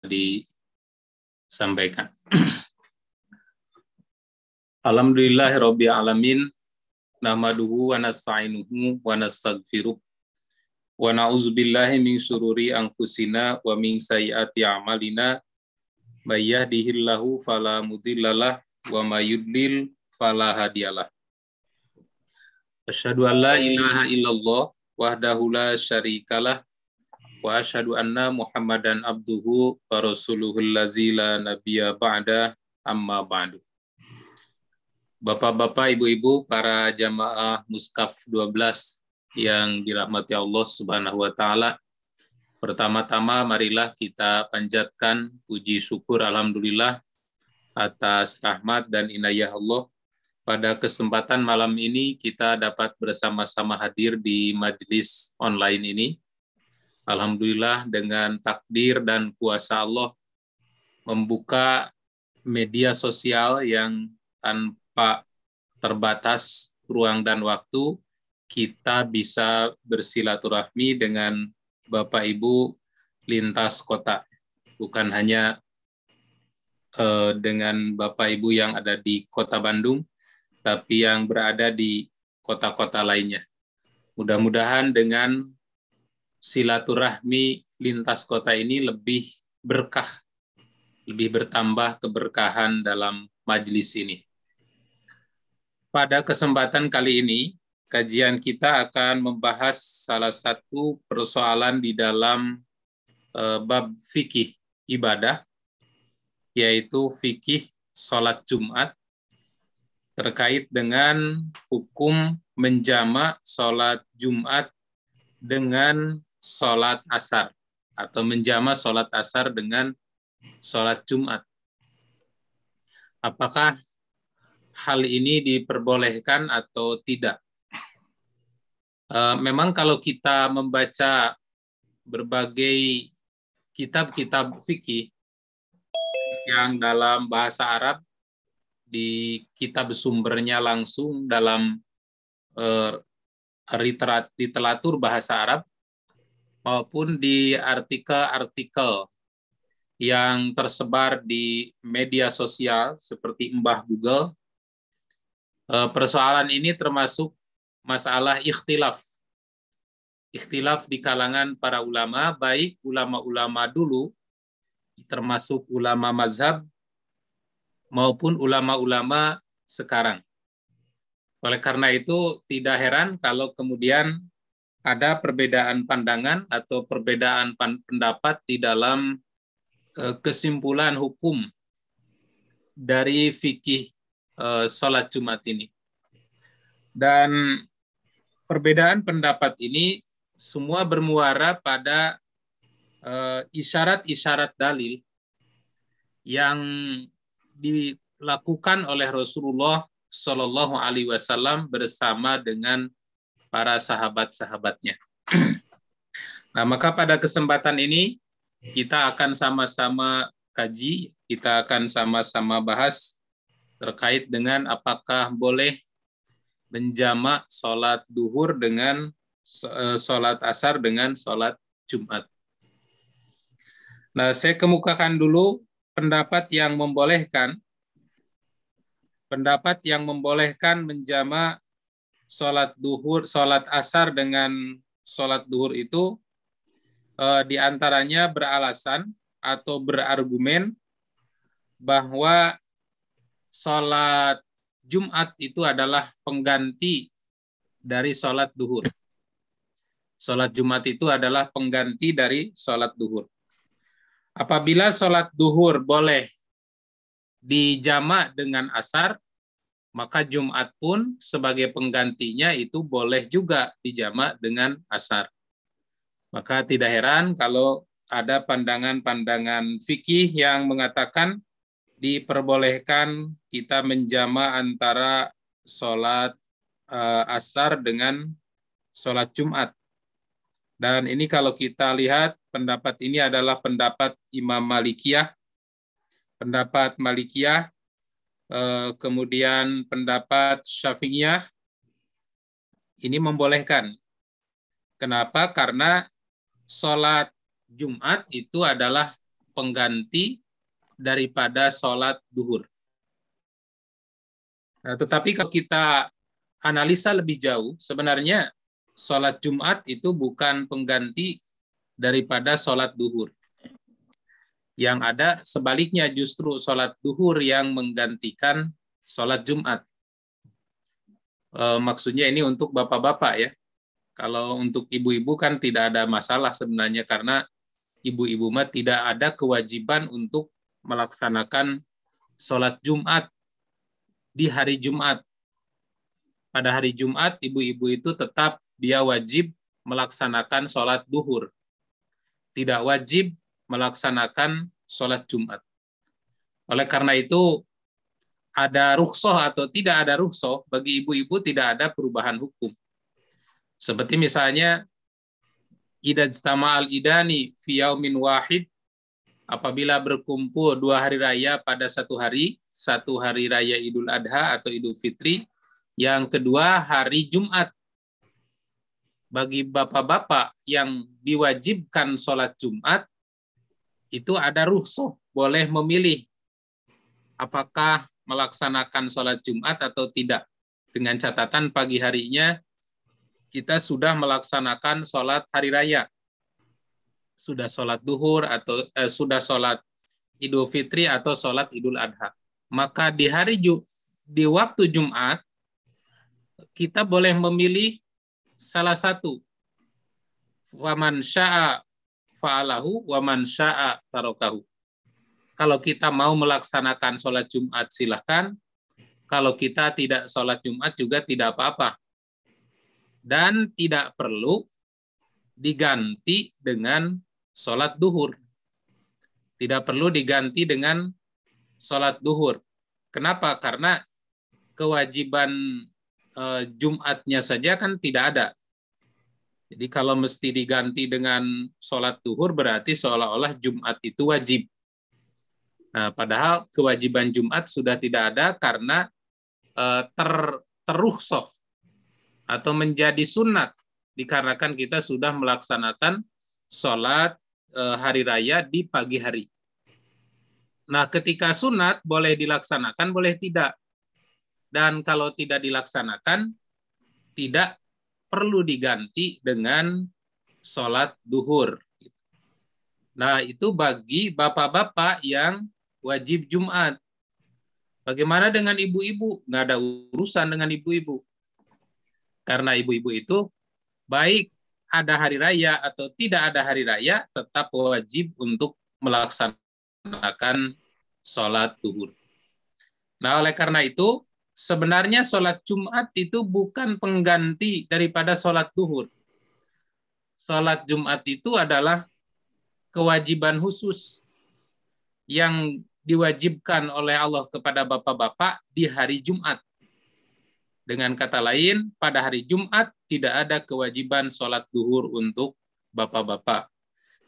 disampaikan. Alhamdulillahirabbil alamin, nahmaduhu wa nasta'inuhu wa nastaghfiruh wa na'udzubillahi min syururi anfusina wa min sayyiati a'malina, may yahdihillahu fala mudhillalah wa may yudlil fala hadiyalah. Asyhadu an la ilaha illallah wahdahu la syarikalah wa asyhadu anna Muhammadan abduhu wa rasuluhul ladzi la nabiyya ba'da, amma ba'du. Bapak-bapak, ibu-ibu, para jamaah Muskaf 12 yang dirahmati Allah Subhanahu wa taala. Pertama-tama marilah kita panjatkan puji syukur alhamdulillah atas rahmat dan inayah Allah. Pada kesempatan malam ini kita dapat bersama-sama hadir di majelis online ini. Alhamdulillah dengan takdir dan kuasa Allah membuka media sosial yang tanpa terbatas ruang dan waktu, kita bisa bersilaturahmi dengan Bapak Ibu lintas kota. Bukan hanya dengan Bapak Ibu yang ada di Kota Bandung, tapi yang berada di kota-kota lainnya. Mudah-mudahan dengan silaturahmi lintas kota ini lebih berkah, lebih bertambah keberkahan dalam majelis ini. Pada kesempatan kali ini, kajian kita akan membahas salah satu persoalan di dalam bab fikih ibadah, yaitu fikih sholat Jumat, terkait dengan hukum menjamak sholat Jumat dengan sholat asar, atau menjamak sholat asar dengan sholat Jumat. Apakah hal ini diperbolehkan atau tidak? Memang kalau kita membaca berbagai kitab-kitab fikih yang dalam bahasa Arab, di kitab sumbernya langsung dalam literatur bahasa Arab, maupun di artikel-artikel yang tersebar di media sosial seperti Mbah Google, persoalan ini termasuk masalah ikhtilaf. Ikhtilaf di kalangan para ulama, baik ulama-ulama dulu, termasuk ulama mazhab, maupun ulama-ulama sekarang. Oleh karena itu, tidak heran kalau kemudian ada perbedaan pandangan atau perbedaan pendapat di dalam kesimpulan hukum dari fikih sholat Jumat ini. Dan perbedaan pendapat ini semua bermuara pada isyarat-isyarat dalil yang dilakukan oleh Rasulullah Shallallahu Alaihi Wasallam bersama dengan para sahabat-sahabatnya. Nah, maka pada kesempatan ini kita akan sama-sama kaji, kita akan sama-sama bahas terkait dengan apakah boleh menjamak sholat duhur dengan sholat asar dengan sholat Jumat. Nah, saya kemukakan dulu pendapat yang membolehkan. Pendapat yang membolehkan menjamak sholat duhur, sholat asar dengan sholat duhur itu diantaranya beralasan atau berargumen bahwa sholat Jumat itu adalah pengganti dari sholat duhur. Sholat Jumat itu adalah pengganti dari sholat duhur. Apabila sholat duhur boleh dijamak dengan asar, maka Jumat pun sebagai penggantinya itu boleh juga dijamak dengan asar. Maka tidak heran kalau ada pandangan-pandangan fikih yang mengatakan diperbolehkan kita menjamak antara sholat asar dengan sholat Jumat. Dan ini kalau kita lihat, pendapat ini adalah pendapat Imam Malikiyah, pendapat Malikiyah, kemudian pendapat Syafi'iyah, ini membolehkan. Kenapa? Karena sholat Jumat itu adalah pengganti daripada sholat duhur. Nah, tetapi kalau kita analisa lebih jauh, sebenarnya sholat Jumat itu bukan pengganti daripada sholat duhur. Yang ada sebaliknya, justru sholat duhur yang menggantikan sholat Jumat. Maksudnya ini untuk bapak-bapak ya. Kalau untuk ibu-ibu kan tidak ada masalah sebenarnya, karena ibu-ibu mah tidak ada kewajiban untuk melaksanakan sholat Jumat di hari Jumat. Pada hari Jumat, ibu-ibu itu tetap dia wajib melaksanakan sholat duhur. Tidak wajib melaksanakan sholat Jumat. Oleh karena itu, ada rukhsah atau tidak ada rukhsah, bagi ibu-ibu tidak ada perubahan hukum. Seperti misalnya, idza ijtama'al idani fi yaumin wahid, apabila berkumpul 2 hari raya pada satu hari raya Idul Adha atau Idul Fitri, yang kedua hari Jumat. Bagi bapak-bapak yang diwajibkan sholat Jumat, itu ada rukhsah, boleh memilih apakah melaksanakan sholat Jumat atau tidak. Dengan catatan pagi harinya kita sudah melaksanakan sholat hari raya. Sudah sholat duhur atau sudah sholat Idul Fitri atau sholat Idul Adha. Maka di waktu Jumat kita boleh memilih salah satu. Waman sya'a fa'alahu waman sya'a tarokahu. Kalau kita mau melaksanakan sholat Jumat silahkan. Kalau kita tidak sholat Jumat juga tidak apa-apa. Dan tidak perlu diganti dengan sholat duhur. Tidak perlu diganti dengan sholat duhur. Kenapa? Karena kewajiban Jumatnya saja kan tidak ada. Jadi kalau mesti diganti dengan sholat duhur berarti seolah-olah Jumat itu wajib. Nah, padahal kewajiban Jumat sudah tidak ada karena terrukhsah atau menjadi sunat dikarenakan kita sudah melaksanakan sholat hari raya di pagi hari. Nah, ketika sunat boleh dilaksanakan, boleh tidak. Dan kalau tidak dilaksanakan, tidak perlu diganti dengan sholat duhur. Nah, itu bagi bapak-bapak yang wajib Jumat. Bagaimana dengan ibu-ibu? Nggak ada urusan dengan ibu-ibu. Karena ibu-ibu itu baik ada hari raya atau tidak ada hari raya, tetap wajib untuk melaksanakan sholat duhur. Nah, oleh karena itu, sebenarnya sholat Jumat itu bukan pengganti daripada sholat duhur. Sholat Jumat itu adalah kewajiban khusus yang diwajibkan oleh Allah kepada bapak-bapak di hari Jumat. Dengan kata lain, pada hari Jumat tidak ada kewajiban sholat duhur untuk bapak-bapak.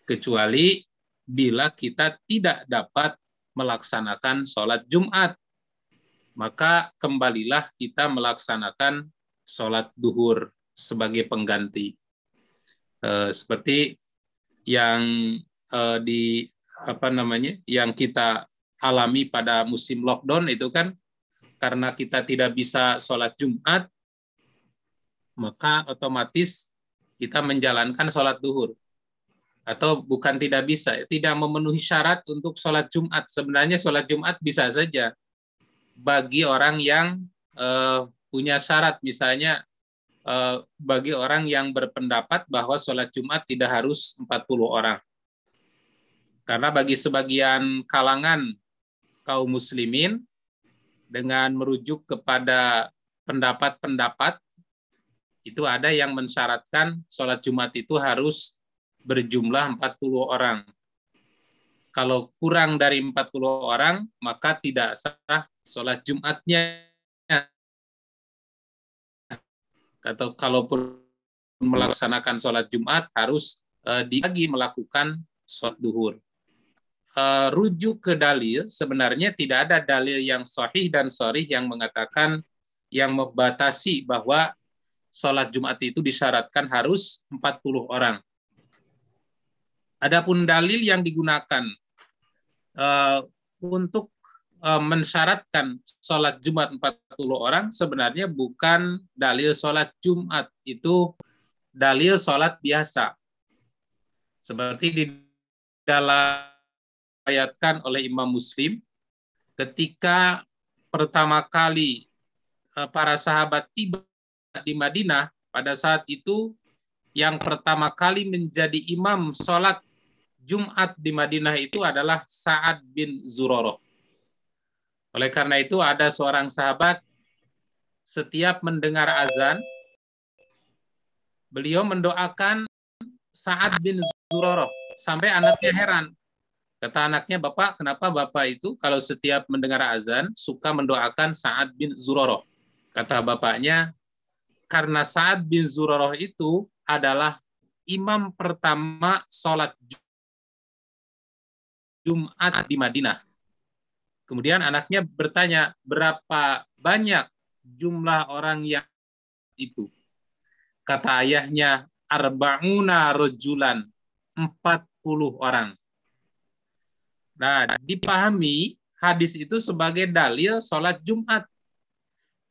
Kecuali bila kita tidak dapat melaksanakan sholat Jumat. Maka kembalilah kita melaksanakan sholat duhur sebagai pengganti. Seperti yang yang kita alami pada musim lockdown itu kan, karena kita tidak bisa sholat Jumat, maka otomatis kita menjalankan sholat duhur. Atau bukan tidak bisa, tidak memenuhi syarat untuk sholat Jumat. Sebenarnya sholat Jumat bisa saja bagi orang yang punya syarat, misalnya bagi orang yang berpendapat bahwa sholat Jumat tidak harus 40 orang. Karena bagi sebagian kalangan kaum muslimin, dengan merujuk kepada pendapat-pendapat, itu ada yang mensyaratkan sholat Jumat itu harus berjumlah 40 orang. Kalau kurang dari 40 orang, maka tidak sah sholat Jumatnya. Atau kalaupun melaksanakan sholat Jumat, harus lagi melakukan sholat duhur. Rujuk ke dalil, sebenarnya tidak ada dalil yang sahih dan sharih yang mengatakan, yang membatasi bahwa sholat Jumat itu disyaratkan harus 40 orang. Adapun dalil yang digunakan uh, untuk mensyaratkan sholat Jumat 40 orang sebenarnya bukan dalil sholat Jumat, itu dalil sholat biasa. Seperti di dalam ayatkan oleh Imam Muslim, ketika pertama kali para sahabat tiba di Madinah, pada saat itu yang pertama kali menjadi imam sholat Jumat di Madinah itu adalah Sa'ad bin Zurarah. Oleh karena itu ada seorang sahabat, setiap mendengar azan, beliau mendoakan Sa'ad bin Zurarah, sampai anaknya heran. Kata anaknya, "Bapak, kenapa Bapak itu kalau setiap mendengar azan suka mendoakan Sa'ad bin Zurarah?" Kata bapaknya, "Karena Sa'ad bin Zurarah itu adalah imam pertama sholat Jumat di Madinah." Kemudian anaknya bertanya, "Berapa banyak jumlah orang yang itu?" Kata ayahnya, "Arba'una rajulan, 40 orang." Nah, dipahami hadis itu sebagai dalil sholat Jumat.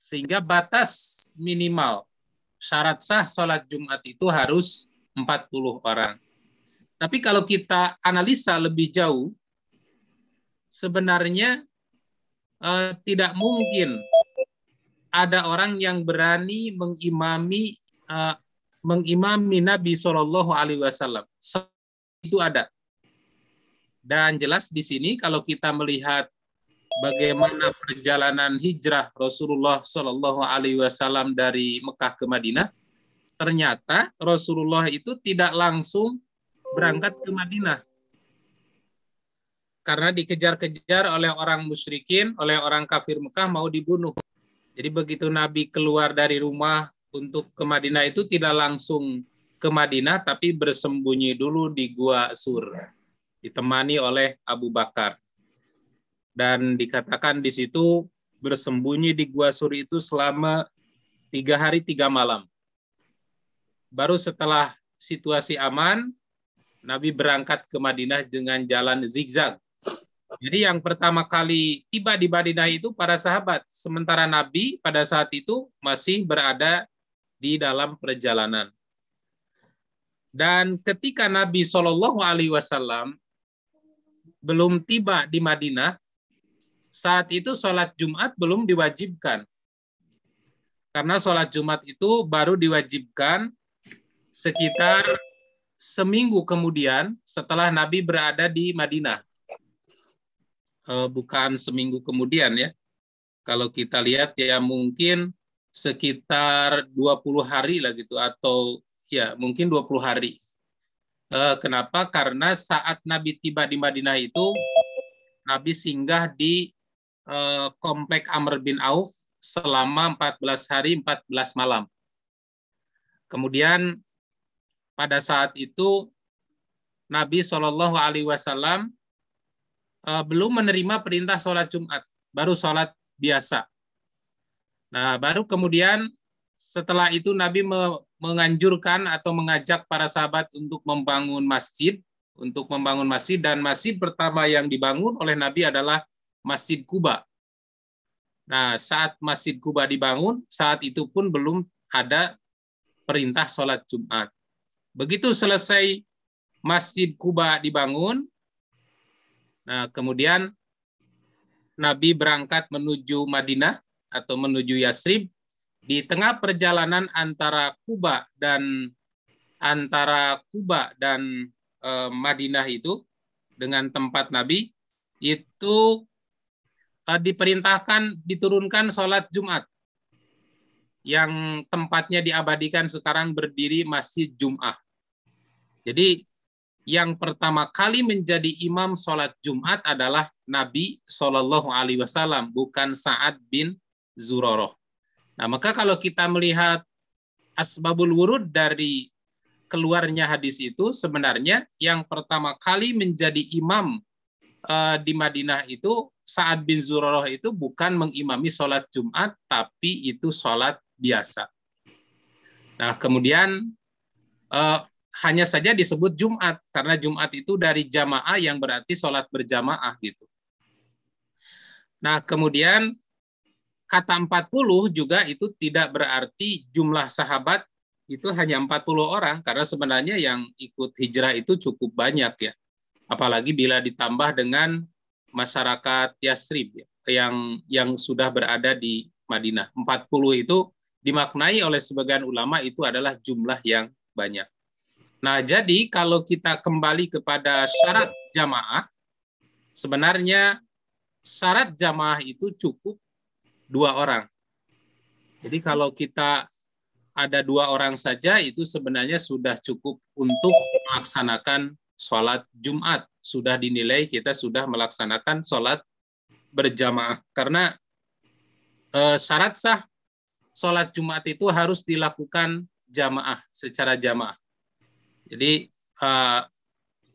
Sehingga batas minimal syarat sah sholat Jumat itu harus 40 orang. Tapi kalau kita analisa lebih jauh, sebenarnya tidak mungkin ada orang yang berani mengimami Nabi Shallallahu Alaihi Wasallam. Itu ada. Dan jelas di sini kalau kita melihat bagaimana perjalanan hijrah Rasulullah Shallallahu Alaihi Wasallam dari Mekah ke Madinah, ternyata Rasulullah itu tidak langsung berangkat ke Madinah. Karena dikejar-kejar oleh orang musyrikin, oleh orang kafir Mekah, mau dibunuh. Jadi begitu Nabi keluar dari rumah untuk ke Madinah itu tidak langsung ke Madinah, tapi bersembunyi dulu di Gua Sur, ditemani oleh Abu Bakar. Dan dikatakan di situ bersembunyi di Gua Sur itu selama 3 hari 3 malam. Baru setelah situasi aman, Nabi berangkat ke Madinah dengan jalan zigzag. Jadi yang pertama kali tiba di Madinah itu para sahabat, sementara Nabi pada saat itu masih berada di dalam perjalanan. Dan ketika Nabi Shallallahu Alaihi Wasallam belum tiba di Madinah, saat itu sholat Jumat belum diwajibkan. Karena sholat Jumat itu baru diwajibkan sekitar seminggu kemudian setelah Nabi berada di Madinah. Bukan seminggu kemudian ya. Kalau kita lihat ya mungkin sekitar 20 hari lah gitu, atau ya mungkin 20 hari. Kenapa? Karena saat Nabi tiba di Madinah itu Nabi singgah di komplek Amr bin Auf selama 14 hari 14 malam. Kemudian pada saat itu Nabi Shallallahu Alaihi Wasallam belum menerima perintah sholat Jumat, baru sholat biasa. Nah, baru kemudian setelah itu Nabi menganjurkan atau mengajak para sahabat untuk membangun masjid, dan masjid pertama yang dibangun oleh Nabi adalah Masjid Quba. Nah, saat Masjid Quba dibangun, saat itu pun belum ada perintah sholat Jumat. Begitu selesai Masjid Quba dibangun, nah, kemudian Nabi berangkat menuju Madinah atau menuju Yasrib. Di tengah perjalanan antara Quba dan Madinah itu dengan tempat Nabi itu diperintahkan diturunkan sholat Jumat yang tempatnya diabadikan sekarang berdiri Masjid Jum'ah. Jadi yang pertama kali menjadi imam sholat Jumat adalah Nabi Shallallahu Alaihi Wasallam, bukan Sa'ad bin Zurarah. Nah, maka kalau kita melihat asbabul wurud dari keluarnya hadis itu, sebenarnya yang pertama kali menjadi imam di Madinah itu Sa'ad bin Zurarah itu bukan mengimami sholat Jumat, tapi itu sholat biasa. Nah, kemudian hanya saja disebut Jumat, karena Jumat itu dari jamaah yang berarti sholat berjamaah gitu. Nah, kemudian kata 40 juga itu tidak berarti jumlah sahabat itu hanya 40 orang, karena sebenarnya yang ikut hijrah itu cukup banyak ya. Apalagi bila ditambah dengan masyarakat Yasrib ya, yang sudah berada di Madinah. 40 itu dimaknai oleh sebagian ulama itu adalah jumlah yang banyak. Nah, jadi kalau kita kembali kepada syarat jamaah, sebenarnya syarat jamaah itu cukup 2 orang. Jadi kalau kita ada 2 orang saja, itu sebenarnya sudah cukup untuk melaksanakan sholat Jumat. Sudah dinilai kita sudah melaksanakan sholat berjamaah. Karena syarat sah sholat Jumat itu harus dilakukan jamaah, secara jamaah. Jadi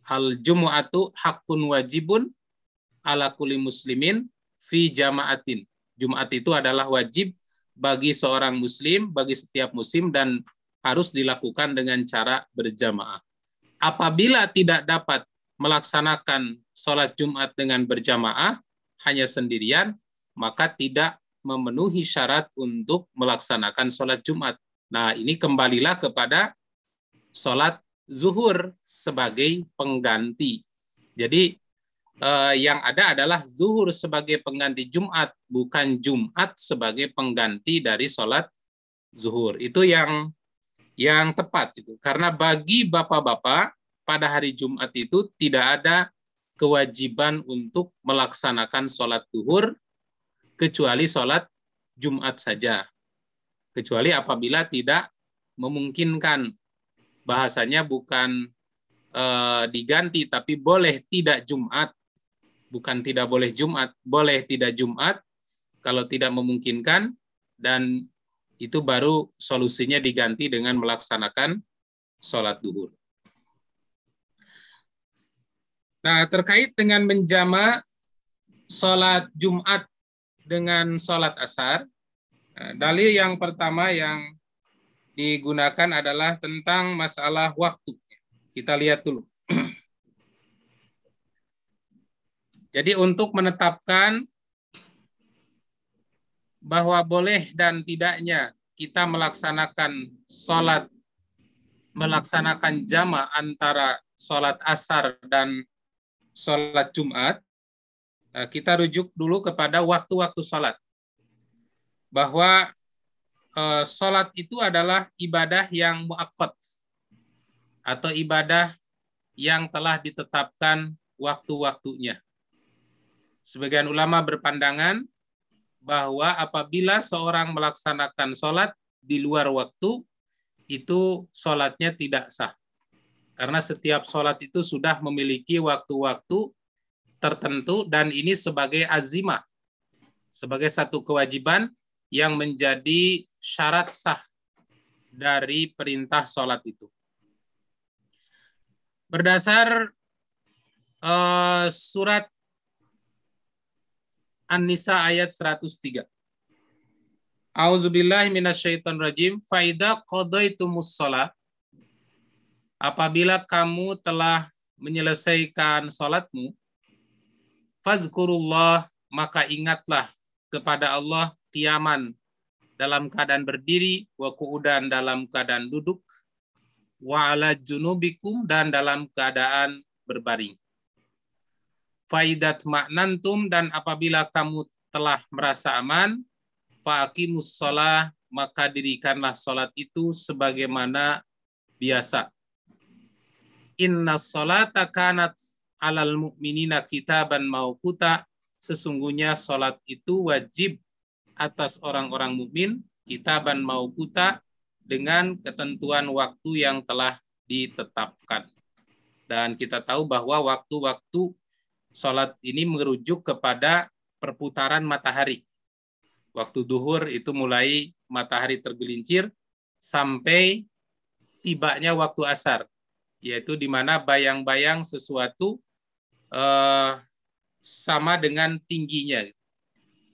al-jumu'atu haqqun wajibun ala kulli muslimin fi jama'atin. Jumat itu adalah wajib bagi seorang muslim, bagi setiap muslim, dan harus dilakukan dengan cara berjamaah. Apabila tidak dapat melaksanakan sholat Jumat dengan berjamaah, hanya sendirian, maka tidak memenuhi syarat untuk melaksanakan sholat Jumat. Nah, ini kembalilah kepada sholat zuhur sebagai pengganti. Jadi yang ada adalah zuhur sebagai pengganti Jumat, bukan Jumat sebagai pengganti dari sholat zuhur. Itu yang tepat itu. Karena bagi bapak-bapak pada hari Jumat itu tidak ada kewajiban untuk melaksanakan sholat zuhur kecuali sholat Jumat saja. Kecuali apabila tidak memungkinkan. Bahasanya bukan diganti, tapi boleh tidak Jumat. Bukan tidak boleh Jumat, boleh tidak Jumat kalau tidak memungkinkan, dan itu baru solusinya diganti dengan melaksanakan sholat duhur. Nah, terkait dengan menjama sholat Jumat dengan sholat asar, dalil yang pertama yang digunakan adalah tentang masalah waktu. Kita lihat dulu. Jadi untuk menetapkan bahwa boleh dan tidaknya kita melaksanakan jama antara sholat asar dan sholat Jumat, kita rujuk dulu kepada waktu-waktu sholat. Bahwa sholat itu adalah ibadah yang muakkad atau ibadah yang telah ditetapkan waktu-waktunya. Sebagian ulama berpandangan bahwa apabila seorang melaksanakan sholat di luar waktu, itu sholatnya tidak sah. Karena setiap sholat itu sudah memiliki waktu-waktu tertentu, dan ini sebagai azimah, sebagai satu kewajiban yang menjadi syarat sah dari perintah sholat itu. Berdasar surat An-Nisa ayat 103. A'udzubillahi minasyaitonirrajim. Fa idza qadaitumus shalah, apabila kamu telah menyelesaikan salatmu, fazkurullah, maka ingatlah kepada Allah qiyaman, dalam keadaan berdiri, wa qu'udan, dalam keadaan duduk, wa ala junubikum, dan dalam keadaan berbaring. Faidat ma'nantum, dan apabila kamu telah merasa aman, fa'aqimus shalah, maka dirikanlah salat itu sebagaimana biasa. Inna sholata kanat alal mu'minina kitaban mauquta, sesungguhnya salat itu wajib atas orang-orang mukmin, kitaban mauquta, dengan ketentuan waktu yang telah ditetapkan. Dan kita tahu bahwa waktu-waktu salat ini merujuk kepada perputaran matahari. Waktu duhur itu mulai matahari tergelincir sampai tibanya waktu asar, yaitu di mana bayang-bayang sesuatu sama dengan tingginya.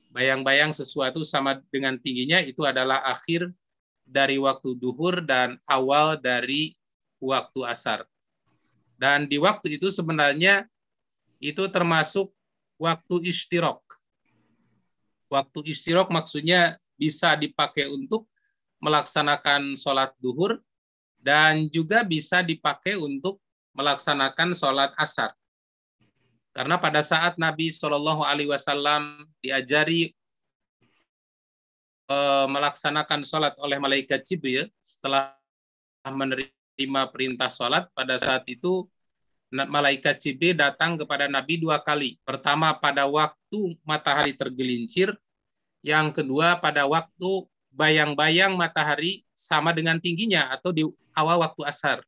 Bayang-bayang sesuatu sama dengan tingginya itu adalah akhir dari waktu duhur dan awal dari waktu asar. Dan di waktu itu sebenarnya itu termasuk waktu istirok. Waktu istirok maksudnya bisa dipakai untuk melaksanakan sholat duhur dan juga bisa dipakai untuk melaksanakan sholat asar. Karena pada saat Nabi Shallallahu Alaihi Wasallam diajari melaksanakan sholat oleh malaikat Jibril setelah menerima perintah sholat, pada saat itu malaikat Jibril datang kepada Nabi 2 kali. Pertama pada waktu matahari tergelincir, yang kedua pada waktu bayang-bayang matahari sama dengan tingginya atau di awal waktu asar.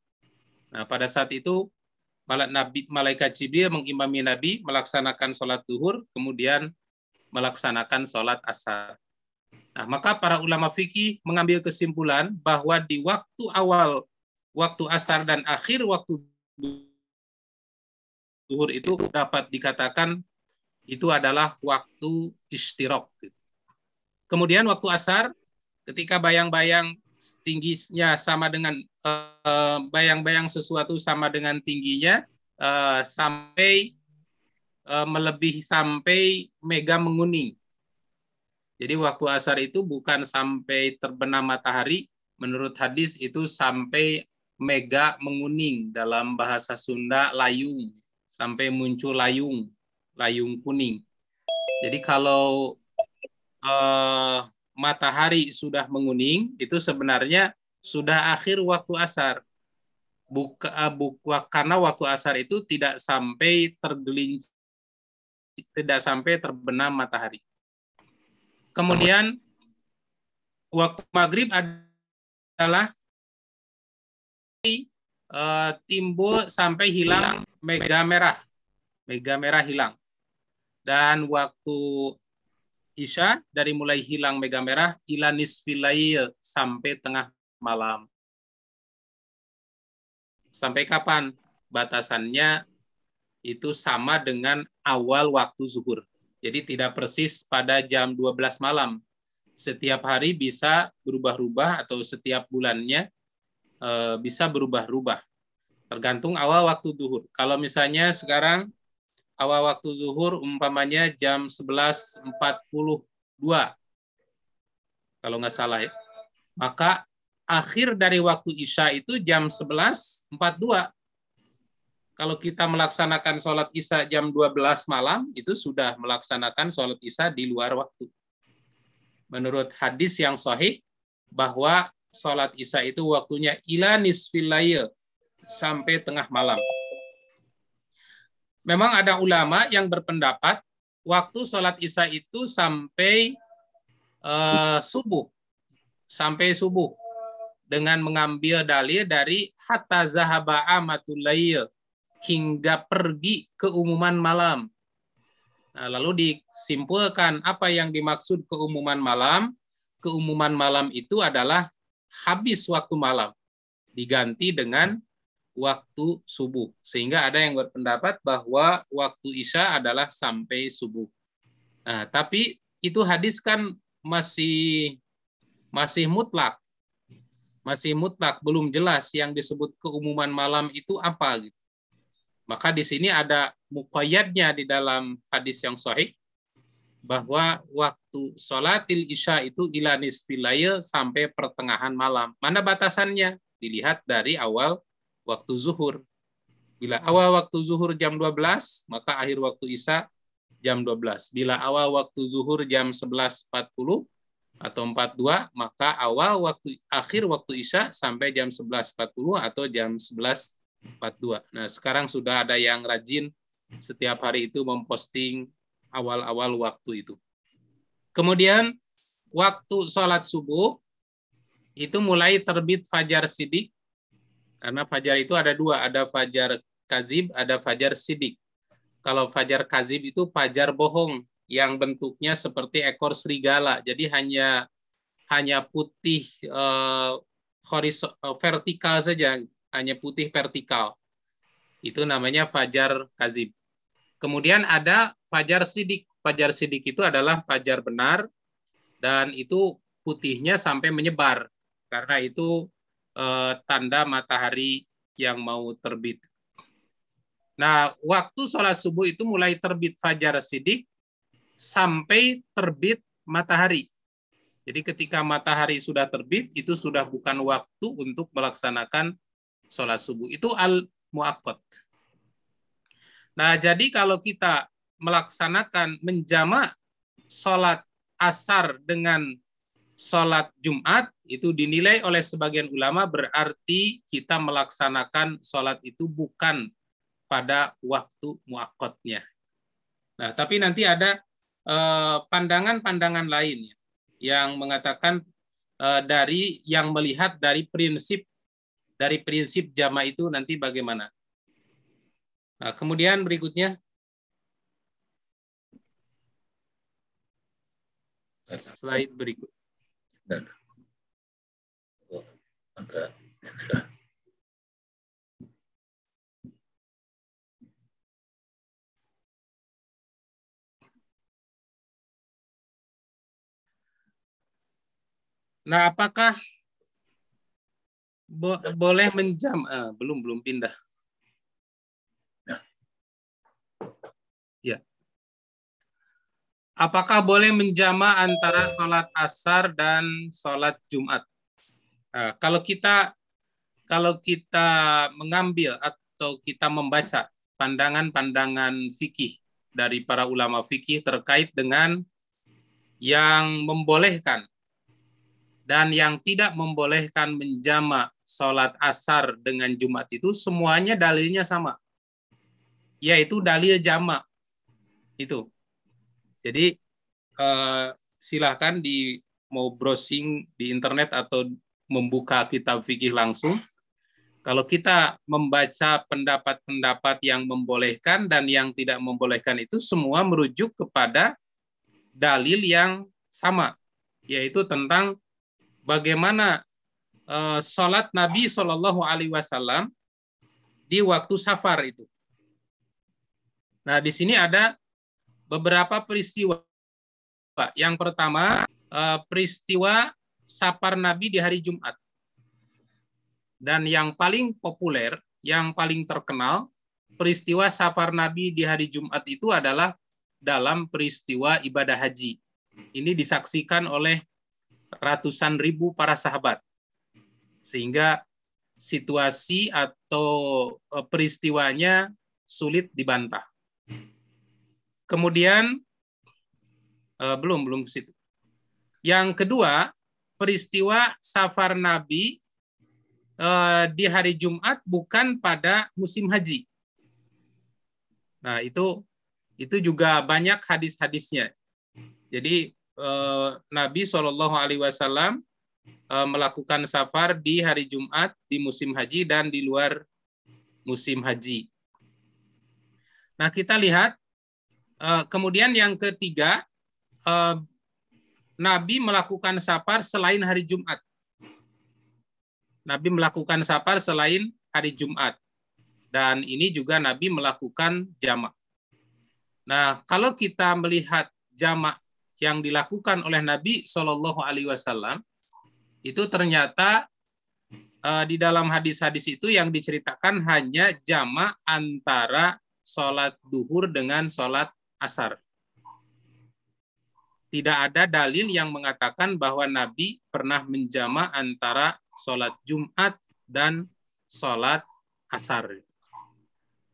Nah, pada saat itu malaikat Jibril mengimami Nabi melaksanakan sholat duhur, kemudian melaksanakan sholat asar. Nah, maka para ulama fikih mengambil kesimpulan bahwa di waktu awal waktu asar dan akhir waktu duhur itu dapat dikatakan itu adalah waktu istirok. Kemudian waktu asar, ketika bayang-bayang tingginya sama dengan bayang-bayang sesuatu sama dengan tingginya sampai melebihi sampai mega menguning. Jadi waktu asar itu bukan sampai terbenam matahari, menurut hadis itu sampai mega menguning, dalam bahasa Sunda layung, sampai muncul layung kuning. Jadi kalau matahari sudah menguning, itu sebenarnya sudah akhir waktu asar. Karena waktu asar itu tidak sampai terbenam matahari. Kemudian waktu maghrib adalah timbul sampai hilang mega merah hilang. Dan waktu isya dari mulai hilang mega merah ila nisfil lail, sampai tengah malam. Sampai kapan? Batasannya itu sama dengan awal waktu zuhur. Jadi tidak persis pada jam 12 malam. Setiap hari bisa berubah-ubah atau setiap bulannya bisa berubah-ubah. Tergantung awal waktu zuhur. Kalau misalnya sekarang awal waktu zuhur umpamanya jam 11.42, kalau nggak salah ya. Maka akhir dari waktu isya itu jam 11.42. Kalau kita melaksanakan sholat isya jam 12 malam, itu sudah melaksanakan sholat isya di luar waktu. Menurut hadis yang sahih, bahwa sholat isya itu waktunya ila nisfil lail, sampai tengah malam. Memang ada ulama yang berpendapat waktu sholat isya itu sampai subuh. Sampai subuh. Dengan mengambil dalil dari hatta zahaba amatul lail, hingga pergi keumuman malam. Nah, lalu disimpulkan apa yang dimaksud keumuman malam. Keumuman malam itu adalah habis waktu malam, diganti dengan waktu subuh. Sehingga ada yang berpendapat bahwa waktu isya adalah sampai subuh. Nah, tapi itu hadis kan masih mutlak. Masih mutlak, belum jelas yang disebut keumuman malam itu apa gitu. Maka di sini ada muqayyadnya di dalam hadis yang sahih, bahwa waktu sholatil isya itu ila nisfil lail, sampai pertengahan malam. Mana batasannya? Dilihat dari awal waktu zuhur. Bila awal waktu zuhur jam 12, maka akhir waktu isya jam 12. Bila awal waktu zuhur jam 11.40 atau 42, maka akhir waktu isya sampai jam 11.40 atau jam 11.42. Nah, sekarang sudah ada yang rajin setiap hari itu memposting awal-awal waktu itu. Kemudian waktu sholat subuh itu mulai terbit fajar sidik, karena fajar itu ada dua, ada fajar kazib, ada fajar sidik. Kalau fajar kazib itu fajar bohong yang bentuknya seperti ekor serigala, jadi hanya putih vertikal saja, hanya putih vertikal. Itu namanya fajar kazib. Kemudian ada fajar sidik. Fajar sidik itu adalah fajar benar, dan itu putihnya sampai menyebar, karena itu tanda matahari yang mau terbit. Nah, waktu sholat subuh itu mulai terbit fajar siddiq sampai terbit matahari. Jadi ketika matahari sudah terbit, itu sudah bukan waktu untuk melaksanakan sholat subuh. Itu al-muaqqat. Nah, jadi kalau kita melaksanakan menjamak sholat asar dengan sholat Jumat, itu dinilai oleh sebagian ulama berarti kita melaksanakan sholat itu bukan pada waktu muaqqatnya. Nah, tapi nanti ada pandangan-pandangan lain yang mengatakan dari yang melihat dari prinsip jamak itu nanti bagaimana. Nah, kemudian berikutnya slide berikut. Agak susah. Nah, apakah boleh belum pindah. Ya. Apakah boleh menjamak antara sholat asar dan sholat Jumat? Nah, kalau kita mengambil atau kita membaca pandangan-pandangan fikih dari para ulama fikih terkait dengan yang membolehkan dan yang tidak membolehkan menjamak sholat asar dengan Jumat itu semuanya dalilnya sama, yaitu dalil jamak itu. Jadi silahkan mau browsing di internet atau membuka kitab fikih langsung. Kalau kita membaca pendapat-pendapat yang membolehkan dan yang tidak membolehkan itu semua merujuk kepada dalil yang sama, yaitu tentang bagaimana sholat Nabi Shallallahu Alaihi Wasallam di waktu safar itu. Nah, di sini ada beberapa peristiwa. Yang pertama, peristiwa safar Nabi di hari Jumat. Dan yang paling populer, yang paling terkenal, peristiwa safar Nabi di hari Jumat itu adalah dalam peristiwa ibadah haji. Ini disaksikan oleh ratusan ribu para sahabat. Sehingga situasi atau peristiwanya sulit dibantah. Kemudian, belum ke situ. Yang kedua, peristiwa safar Nabi di hari Jumat bukan pada musim haji. Nah, itu juga banyak hadis-hadisnya. Jadi Nabi SAW melakukan safar di hari Jumat di musim haji dan di luar musim haji. Nah, kita lihat kemudian yang ketiga, Nabi melakukan safar selain hari Jumat. Nabi melakukan safar selain hari Jumat. Dan ini juga Nabi melakukan jamak. Nah, kalau kita melihat jamak yang dilakukan oleh Nabi Shallallahu Alaihi Wasallam, itu ternyata di dalam hadis-hadis itu yang diceritakan hanya jamak antara sholat duhur dengan sholat asar. Tidak ada dalil yang mengatakan bahwa Nabi pernah menjamak antara sholat Jumat dan sholat asar.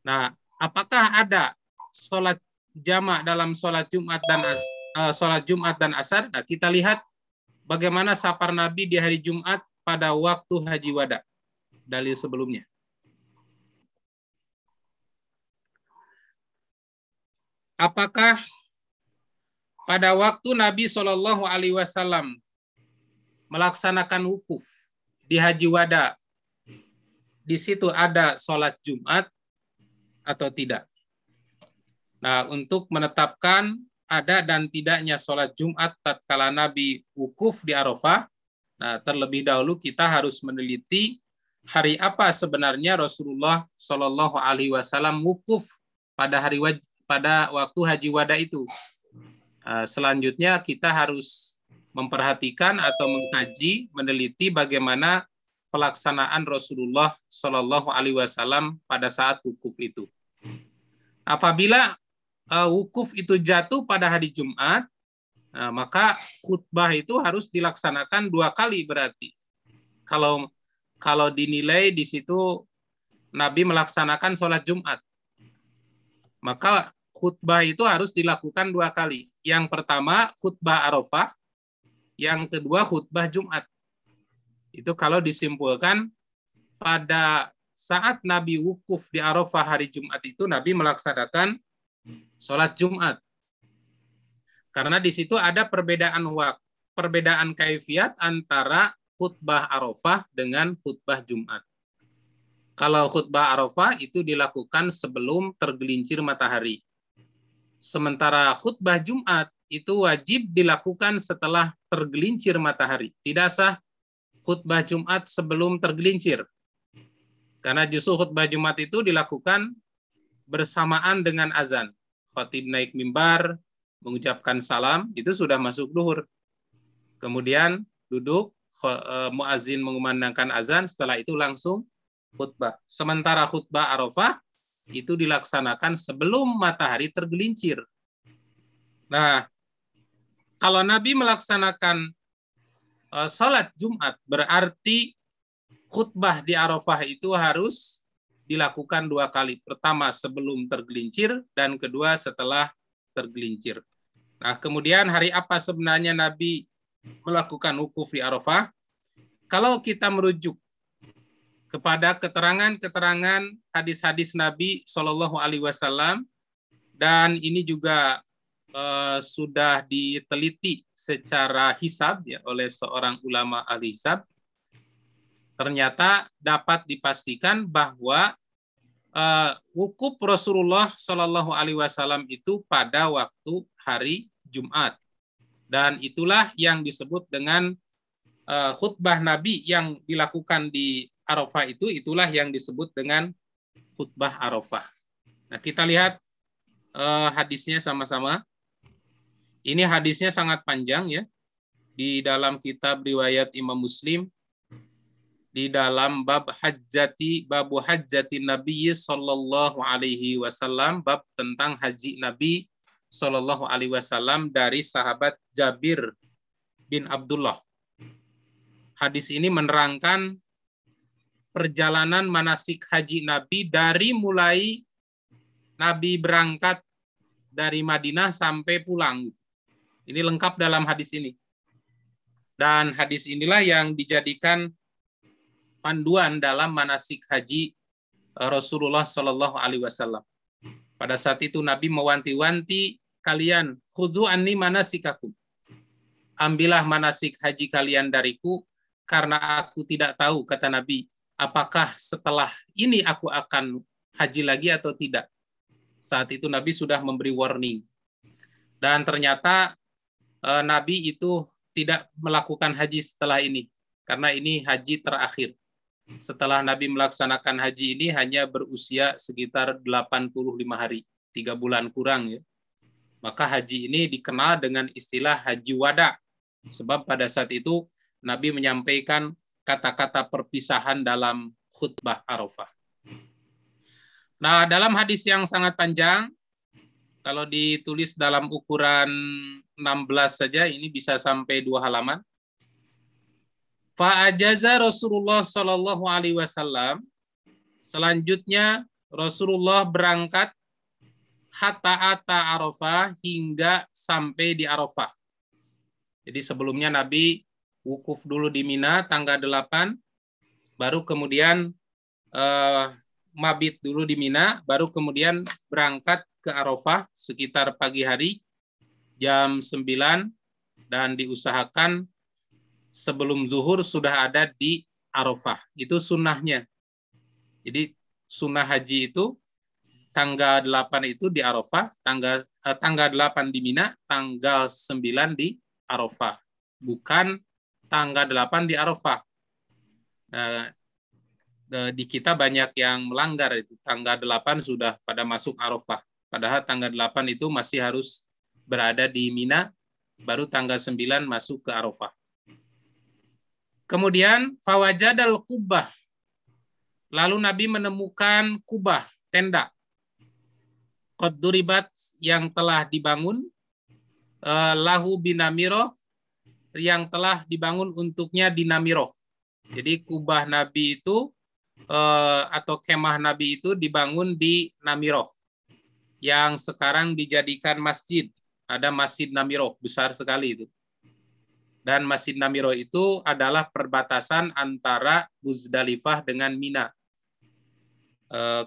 Nah, apakah ada sholat jamak dalam sholat Jumat dan asar? Nah, kita lihat bagaimana safar Nabi di hari Jumat pada waktu Haji Wada. Dalil sebelumnya. Apakah pada waktu Nabi Shallallahu Alaihi Wasallam melaksanakan wukuf di Haji Wada, di situ ada sholat Jumat atau tidak? Nah, untuk menetapkan ada dan tidaknya sholat Jumat tatkala Nabi wukuf di Arafah, nah terlebih dahulu kita harus meneliti hari apa sebenarnya Rasulullah Shallallahu Alaihi Wasallam wukuf pada waktu Haji Wada itu. Selanjutnya kita harus memperhatikan atau mengkaji, meneliti bagaimana pelaksanaan Rasulullah Shallallahu Alaihi Wasallam pada saat wukuf itu. Apabila wukuf itu jatuh pada hari Jumat, maka khutbah itu harus dilaksanakan 2 kali berarti. Kalau dinilai di situ Nabi melaksanakan sholat Jumat, maka khutbah itu harus dilakukan 2 kali. Yang pertama khutbah Arafah, yang kedua khutbah Jumat. Itu kalau disimpulkan pada saat Nabi wukuf di Arafah hari Jumat itu Nabi melaksanakan sholat Jumat. Karena di situ ada perbedaan waktu, perbedaan kaifiat antara khutbah Arafah dengan khutbah Jumat. Kalau khutbah Arafah itu dilakukan sebelum tergelincir matahari. Sementara khutbah Jumat itu wajib dilakukan setelah tergelincir matahari. Tidak sah khutbah Jumat sebelum tergelincir. Karena justru khutbah Jumat itu dilakukan bersamaan dengan azan. Khatib naik mimbar, mengucapkan salam, itu sudah masuk duhur. Kemudian duduk, muazin mengumandangkan azan, setelah itu langsung khutbah. Sementara khutbah Arafah itu dilaksanakan sebelum matahari tergelincir. Nah, kalau Nabi melaksanakan sholat Jumat, berarti khutbah di Arafah itu harus dilakukan 2 kali. Pertama sebelum tergelincir, dan kedua setelah tergelincir. Nah, kemudian hari apa sebenarnya Nabi melakukan wukuf di Arafah? Kalau kita merujuk kepada keterangan-keterangan hadis-hadis Nabi Shallallahu Alaihi Wasallam, dan ini juga sudah diteliti secara hisab ya, oleh seorang ulama ahli hisab, ternyata dapat dipastikan bahwa wukuf Rasulullah Shallallahu Alaihi Wasallam itu pada waktu hari Jumat, dan itulah yang disebut dengan khutbah Nabi yang dilakukan di Arafah itu, itulah yang disebut dengan khutbah Arafah. Nah, kita lihat hadisnya sama-sama. Ini hadisnya sangat panjang ya, di dalam kitab riwayat Imam Muslim, di dalam babu hajjati Nabi Sallallahu Alaihi Wasallam, bab tentang haji Nabi Sallallahu Alaihi Wasallam dari sahabat Jabir bin Abdullah. Hadis ini menerangkan perjalanan manasik haji Nabi dari mulai Nabi berangkat dari Madinah sampai pulang. Ini lengkap dalam hadis ini. Dan hadis inilah yang dijadikan panduan dalam manasik haji Rasulullah Shallallahu Alaihi Wasallam. Pada saat itu Nabi mewanti-wanti kalian, khudhu anni manasikakum. Ambillah manasik haji kalian dariku, karena aku tidak tahu, kata Nabi, apakah setelah ini aku akan haji lagi atau tidak. Saat itu Nabi sudah memberi warning. Dan ternyata Nabi itu tidak melakukan haji setelah ini, karena ini haji terakhir. Setelah Nabi melaksanakan haji ini hanya berusia sekitar 85 hari, 3 bulan kurang ya. Maka haji ini dikenal dengan istilah haji wada, sebab pada saat itu Nabi menyampaikan kata-kata perpisahan dalam khutbah Arafah. Nah, dalam hadis yang sangat panjang, kalau ditulis dalam ukuran 16 saja, ini bisa sampai 2 halaman. Fa'ajaza Rasulullah Sallallahu Alaihi Wasallam. Selanjutnya Rasulullah berangkat hatta ata Arafah, hingga sampai di Arafah. Jadi sebelumnya Nabi wukuf dulu di Mina tanggal 8, baru kemudian mabit dulu di Mina, baru kemudian berangkat ke Arafah sekitar pagi hari jam 9, dan diusahakan sebelum zuhur sudah ada di Arafah. Itu sunnahnya. Jadi sunnah haji itu tanggal 8 itu di Arafah, tanggal 8 di Mina, tanggal 9 di Arafah. Bukan tanggal 8 di Arafah. Di kita banyak yang melanggar itu. Tanggal 8 sudah pada masuk Arafah. Padahal tanggal 8 itu masih harus berada di Mina, baru tanggal 9 masuk ke Arafah. Kemudian fawajadal kubah. Lalu Nabi menemukan kubah, tenda. Qad duribat yang telah dibangun, lahu binamiroh yang telah dibangun untuknya di Namiroh. Jadi kubah Nabi itu atau kemah Nabi itu dibangun di Namiroh yang sekarang dijadikan masjid. Ada Masjid Namiroh, besar sekali itu. Dan Masjid Namiroh itu adalah perbatasan antara Muzdalifah dengan Mina.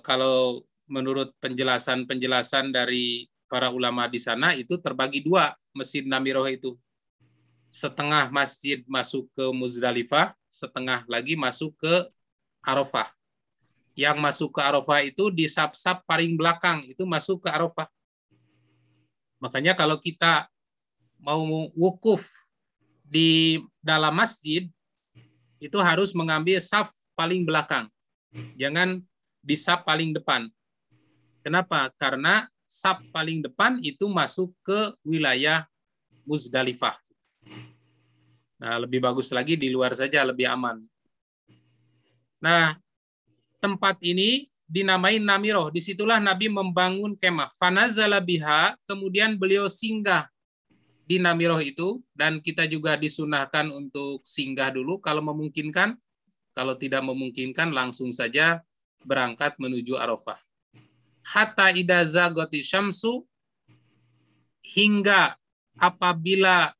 Kalau menurut penjelasan dari para ulama di sana itu terbagi dua Masjid Namiroh itu. Setengah masjid masuk ke Muzdalifah, setengah lagi masuk ke Arafah. Yang masuk ke Arafah itu di saf-saf paling belakang, itu masuk ke Arafah. Makanya kalau kita mau wukuf di dalam masjid, itu harus mengambil saf paling belakang. Jangan di saf paling depan. Kenapa? Karena saf paling depan itu masuk ke wilayah Muzdalifah. Nah, lebih bagus lagi di luar saja, lebih aman. Nah, tempat ini dinamai Namiroh. Disitulah Nabi membangun kemah. Fanazala biha, kemudian beliau singgah di Namiroh itu, dan kita juga disunahkan untuk singgah dulu kalau memungkinkan. Kalau tidak memungkinkan, langsung saja berangkat menuju Arafah. Hatta idza zagati syamsu, hingga apabila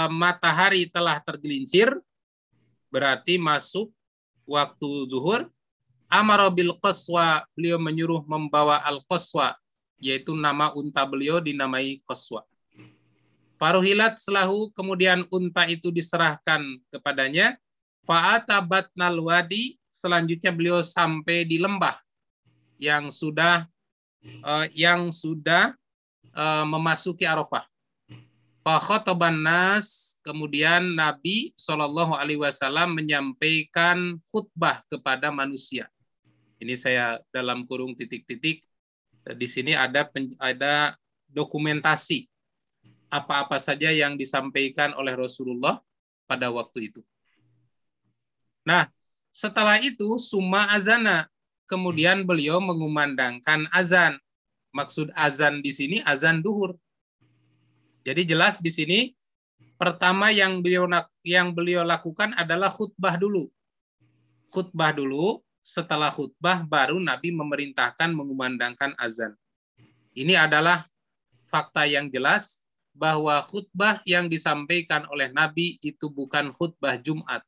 matahari telah tergelincir, berarti masuk waktu zuhur. Amara bil qaswa, beliau menyuruh membawa al-qaswa, yaitu nama unta beliau dinamai qaswa. Faruhilat selahu, kemudian unta itu diserahkan kepadanya. Fa'ata batnal wadi, selanjutnya beliau sampai di lembah yang sudah memasuki Arafah. Fa khotoban nas, kemudian Nabi SAW menyampaikan khutbah kepada manusia. Ini saya dalam kurung titik-titik. Di sini ada dokumentasi apa-apa saja yang disampaikan oleh Rasulullah pada waktu itu. Nah, setelah itu summa azana, kemudian beliau mengumandangkan azan. Maksud azan di sini azan duhur. Jadi jelas di sini pertama yang beliau lakukan adalah khutbah dulu. Khutbah dulu, setelah khutbah baru Nabi memerintahkan mengumandangkan azan. Ini adalah fakta yang jelas bahwa khutbah yang disampaikan oleh Nabi itu bukan khutbah Jumat,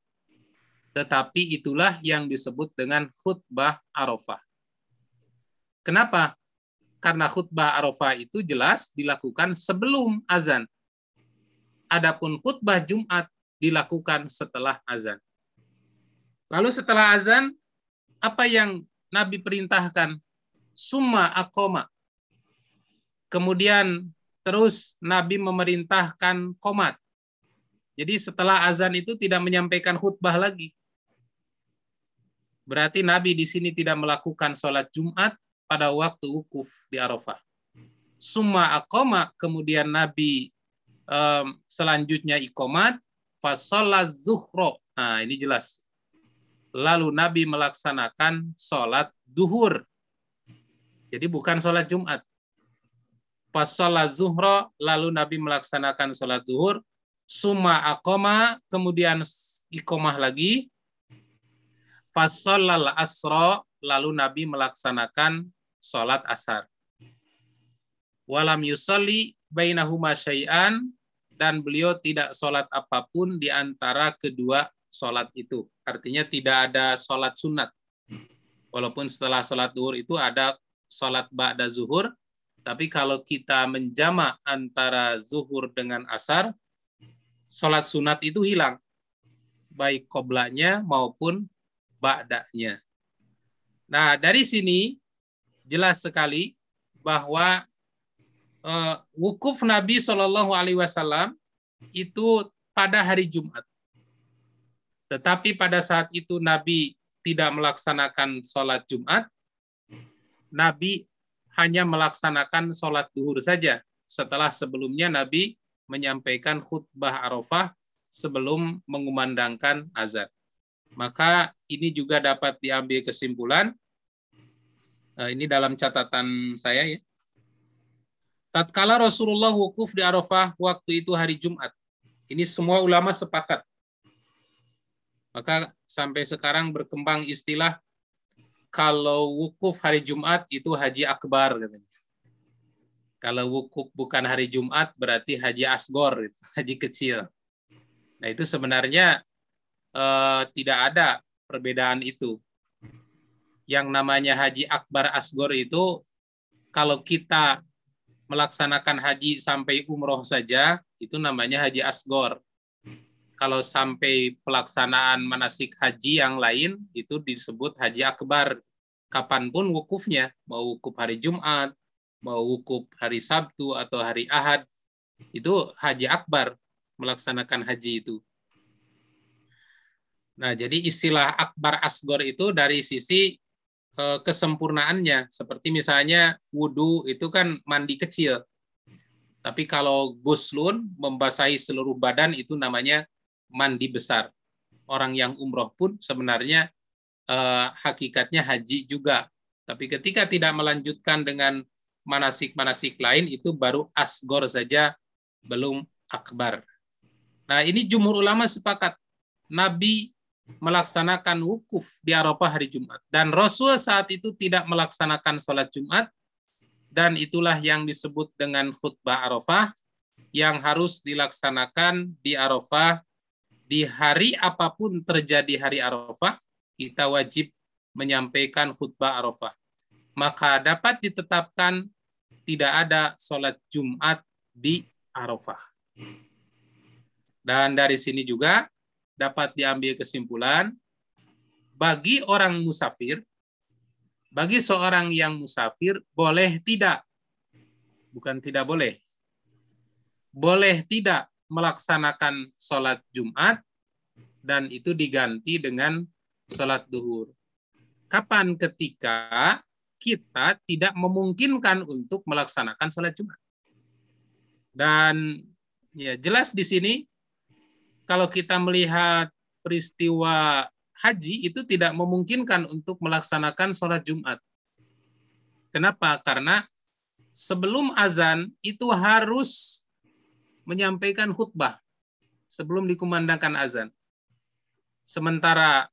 tetapi itulah yang disebut dengan khutbah Arafah. Kenapa? Karena khutbah Arafah itu jelas dilakukan sebelum azan. Adapun khutbah Jumat dilakukan setelah azan. Lalu setelah azan, apa yang Nabi perintahkan? Summa aqoma. Kemudian terus Nabi memerintahkan qomat. Jadi setelah azan itu tidak menyampaikan khutbah lagi. Berarti Nabi di sini tidak melakukan sholat Jumat pada waktu wukuf di Arafah. Summa aqoma, kemudian Nabi selanjutnya iqomat, fasolat zuhro. Nah, ini jelas. Lalu Nabi melaksanakan sholat duhur. Jadi bukan sholat Jumat. Fasolat zuhro, lalu Nabi melaksanakan sholat duhur. Summa aqoma, kemudian iqomah lagi. Fasolal asro, lalu Nabi melaksanakan sholat asar. Walam yusolli bainahuma syai'an, dan beliau tidak sholat apapun di antara kedua sholat itu. Artinya tidak ada sholat sunat. Walaupun setelah sholat zuhur itu ada sholat ba'da zuhur, tapi kalau kita menjamak antara zuhur dengan asar, sholat sunat itu hilang. Baik qoblanya maupun ba'danya. Nah, dari sini jelas sekali bahwa wukuf Nabi SAW itu pada hari Jumat. Tetapi pada saat itu Nabi tidak melaksanakan sholat Jumat. Nabi hanya melaksanakan sholat duhur saja. Setelah sebelumnya Nabi menyampaikan khutbah Arafah sebelum mengumandangkan azan. Maka ini juga dapat diambil kesimpulan, ini dalam catatan saya ya. Tatkala Rasulullah wukuf di Arafah waktu itu hari Jumat. Ini semua ulama sepakat. Maka sampai sekarang berkembang istilah kalau wukuf hari Jumat itu haji akbar katanya. Kalau wukuf bukan hari Jumat berarti haji asgor, haji kecil. Nah itu sebenarnya tidak ada perbedaan itu. Yang namanya haji akbar asgor itu kalau kita melaksanakan haji sampai umroh saja itu namanya haji asgor. Kalau sampai pelaksanaan manasik haji yang lain itu disebut haji akbar. Kapanpun wukufnya, mau wukuf hari Jumat, mau wukuf hari Sabtu atau hari Ahad, itu haji akbar, melaksanakan haji itu. Nah, jadi istilah akbar asgor itu dari sisi kesempurnaannya. Seperti misalnya wudhu itu kan mandi kecil. Tapi kalau guslun, membasahi seluruh badan, itu namanya mandi besar. Orang yang umroh pun sebenarnya hakikatnya haji juga. Tapi ketika tidak melanjutkan dengan manasik-manasik lain, itu baru asgor saja, belum akbar. Nah, ini jumhur ulama sepakat. Nabi melaksanakan wukuf di Arafah hari Jumat. Dan Rasul saat itu tidak melaksanakan sholat Jumat. Dan itulah yang disebut dengan khutbah Arafah, yang harus dilaksanakan di Arafah. Di hari apapun terjadi hari Arafah, kita wajib menyampaikan khutbah Arafah. Maka dapat ditetapkan tidak ada sholat Jumat di Arafah. Dan dari sini juga dapat diambil kesimpulan, bagi orang musafir, bagi seorang yang musafir, boleh tidak, bukan tidak boleh, boleh tidak melaksanakan sholat Jumat, dan itu diganti dengan sholat duhur. Kapan? Ketika kita tidak memungkinkan untuk melaksanakan sholat Jumat. Dan ya jelas di sini, kalau kita melihat peristiwa haji itu tidak memungkinkan untuk melaksanakan sholat Jumat. Kenapa? Karena sebelum azan itu harus menyampaikan khutbah sebelum dikumandangkan azan. Sementara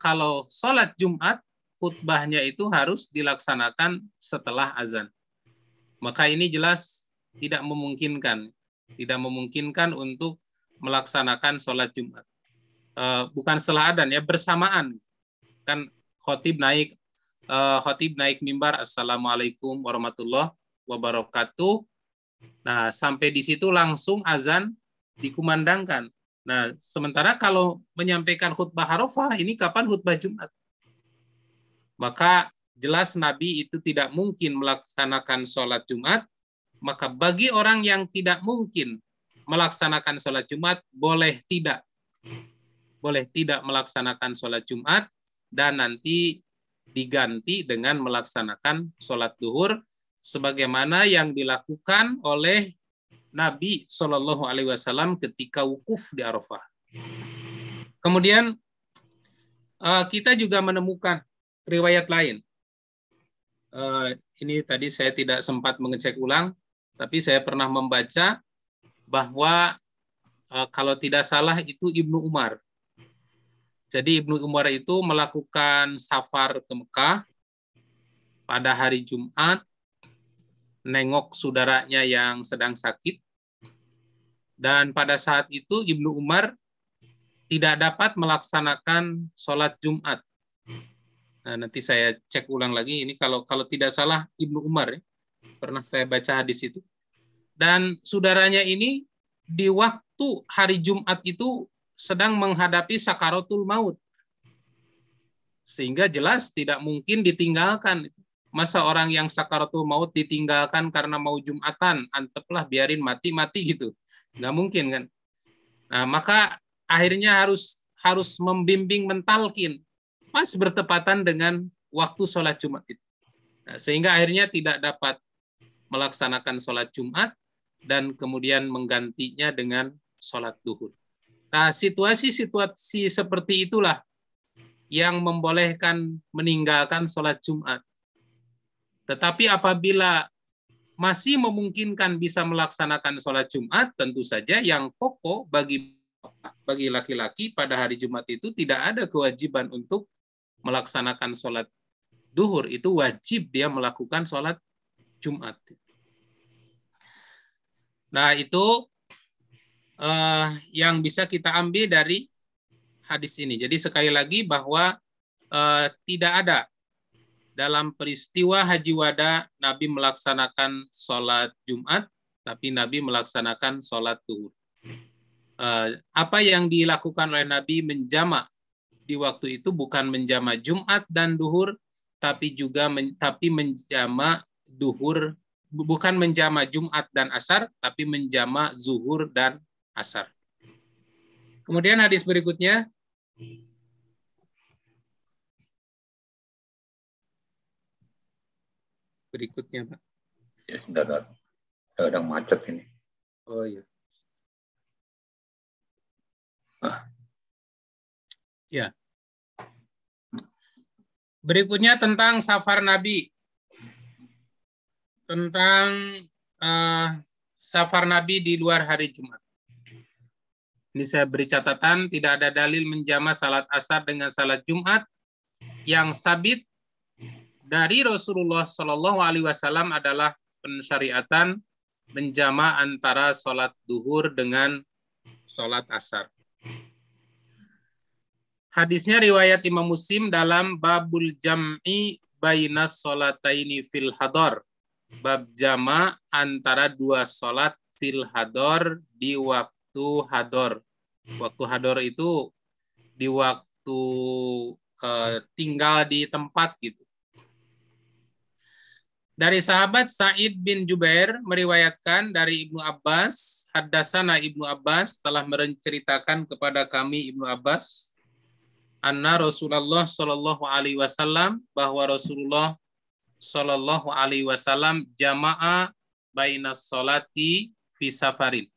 kalau sholat Jumat, khutbahnya itu harus dilaksanakan setelah azan. Maka ini jelas tidak memungkinkan. Tidak memungkinkan untuk melaksanakan sholat Jumat. Bukan setelah adzan ya, bersamaan. Kan khotib naik mimbar, Assalamualaikum warahmatullahi wabarakatuh. Nah, sampai di situ langsung azan dikumandangkan. Nah, sementara kalau menyampaikan khutbah Arafah, ini kapan khutbah Jumat? Maka jelas Nabi itu tidak mungkin melaksanakan sholat Jumat. Maka bagi orang yang tidak mungkin melaksanakan sholat Jumat, boleh tidak melaksanakan sholat Jumat, dan nanti diganti dengan melaksanakan sholat duhur, sebagaimana yang dilakukan oleh Nabi Shallallahu Alaihi Wasallam ketika wukuf di Arafah. Kemudian kita juga menemukan riwayat lain. Ini tadi saya tidak sempat mengecek ulang, tapi saya pernah membaca bahwa kalau tidak salah itu Ibnu Umar. Jadi Ibnu Umar itu melakukan safar ke Mekah pada hari Jumat, nengok saudaranya yang sedang sakit, dan pada saat itu Ibnu Umar tidak dapat melaksanakan sholat Jumat. Nah, nanti saya cek ulang lagi, ini kalau tidak salah Ibnu Umar, ya. Pernah saya baca hadis itu. Dan saudaranya ini di waktu hari Jumat itu sedang menghadapi sakaratul maut. Sehingga jelas tidak mungkin ditinggalkan. Masa orang yang sakaratul maut ditinggalkan karena mau Jumatan, anteplah biarin mati-mati gitu. Nggak mungkin kan. Nah, maka akhirnya harus membimbing mentalkin. Pas bertepatan dengan waktu sholat Jumat itu. Nah, sehingga akhirnya tidak dapat melaksanakan sholat Jumat dan kemudian menggantinya dengan sholat duhur. Nah, situasi-situasi seperti itulah yang membolehkan meninggalkan sholat Jumat. Tetapi apabila masih memungkinkan bisa melaksanakan sholat Jumat, tentu saja yang pokok bagi laki-laki pada hari Jumat itu tidak ada kewajiban untuk melaksanakan sholat duhur. Itu wajib dia melakukan sholat Jumat. Nah, itu yang bisa kita ambil dari hadis ini. Jadi sekali lagi bahwa tidak ada dalam peristiwa Haji Wada Nabi melaksanakan sholat Jumat, tapi Nabi melaksanakan sholat duhur. Apa yang dilakukan oleh Nabi menjamak di waktu itu bukan menjamak Jumat dan duhur, tapi juga menjamak duhur, bukan menjamak Jumat dan asar, tapi menjamak zuhur dan asar. Kemudian hadis berikutnya. Berikutnya, Pak. Ya, sebentar. Kadang macet ini. Oh iya. Ya. Berikutnya tentang safar Nabi. Tentang safar Nabi di luar hari Jumat. Ini saya beri catatan, tidak ada dalil menjama salat asar dengan salat Jumat yang sabit dari Rasulullah Shallallahu Alaihi Wasallam adalah pensyariatan menjama antara sholat duhur dengan sholat asar. Hadisnya riwayat Imam Muslim dalam babul jam'i bainas sholataini fil hadar. Bab jama antara dua sholat fil hadar di waktu hadar. Waktu hadar itu di waktu tinggal di tempat gitu. Dari sahabat Sa'id bin Jubair meriwayatkan dari Ibnu Abbas, haddatsana Ibnu Abbas telah menceritakan kepada kami Ibnu Abbas, anna Rasulullah Shallallahu Alaihi Wasallam bahwa Rasulullah Shallallahu Alaihi Wasallam jama'a bainas sholati fi safarin.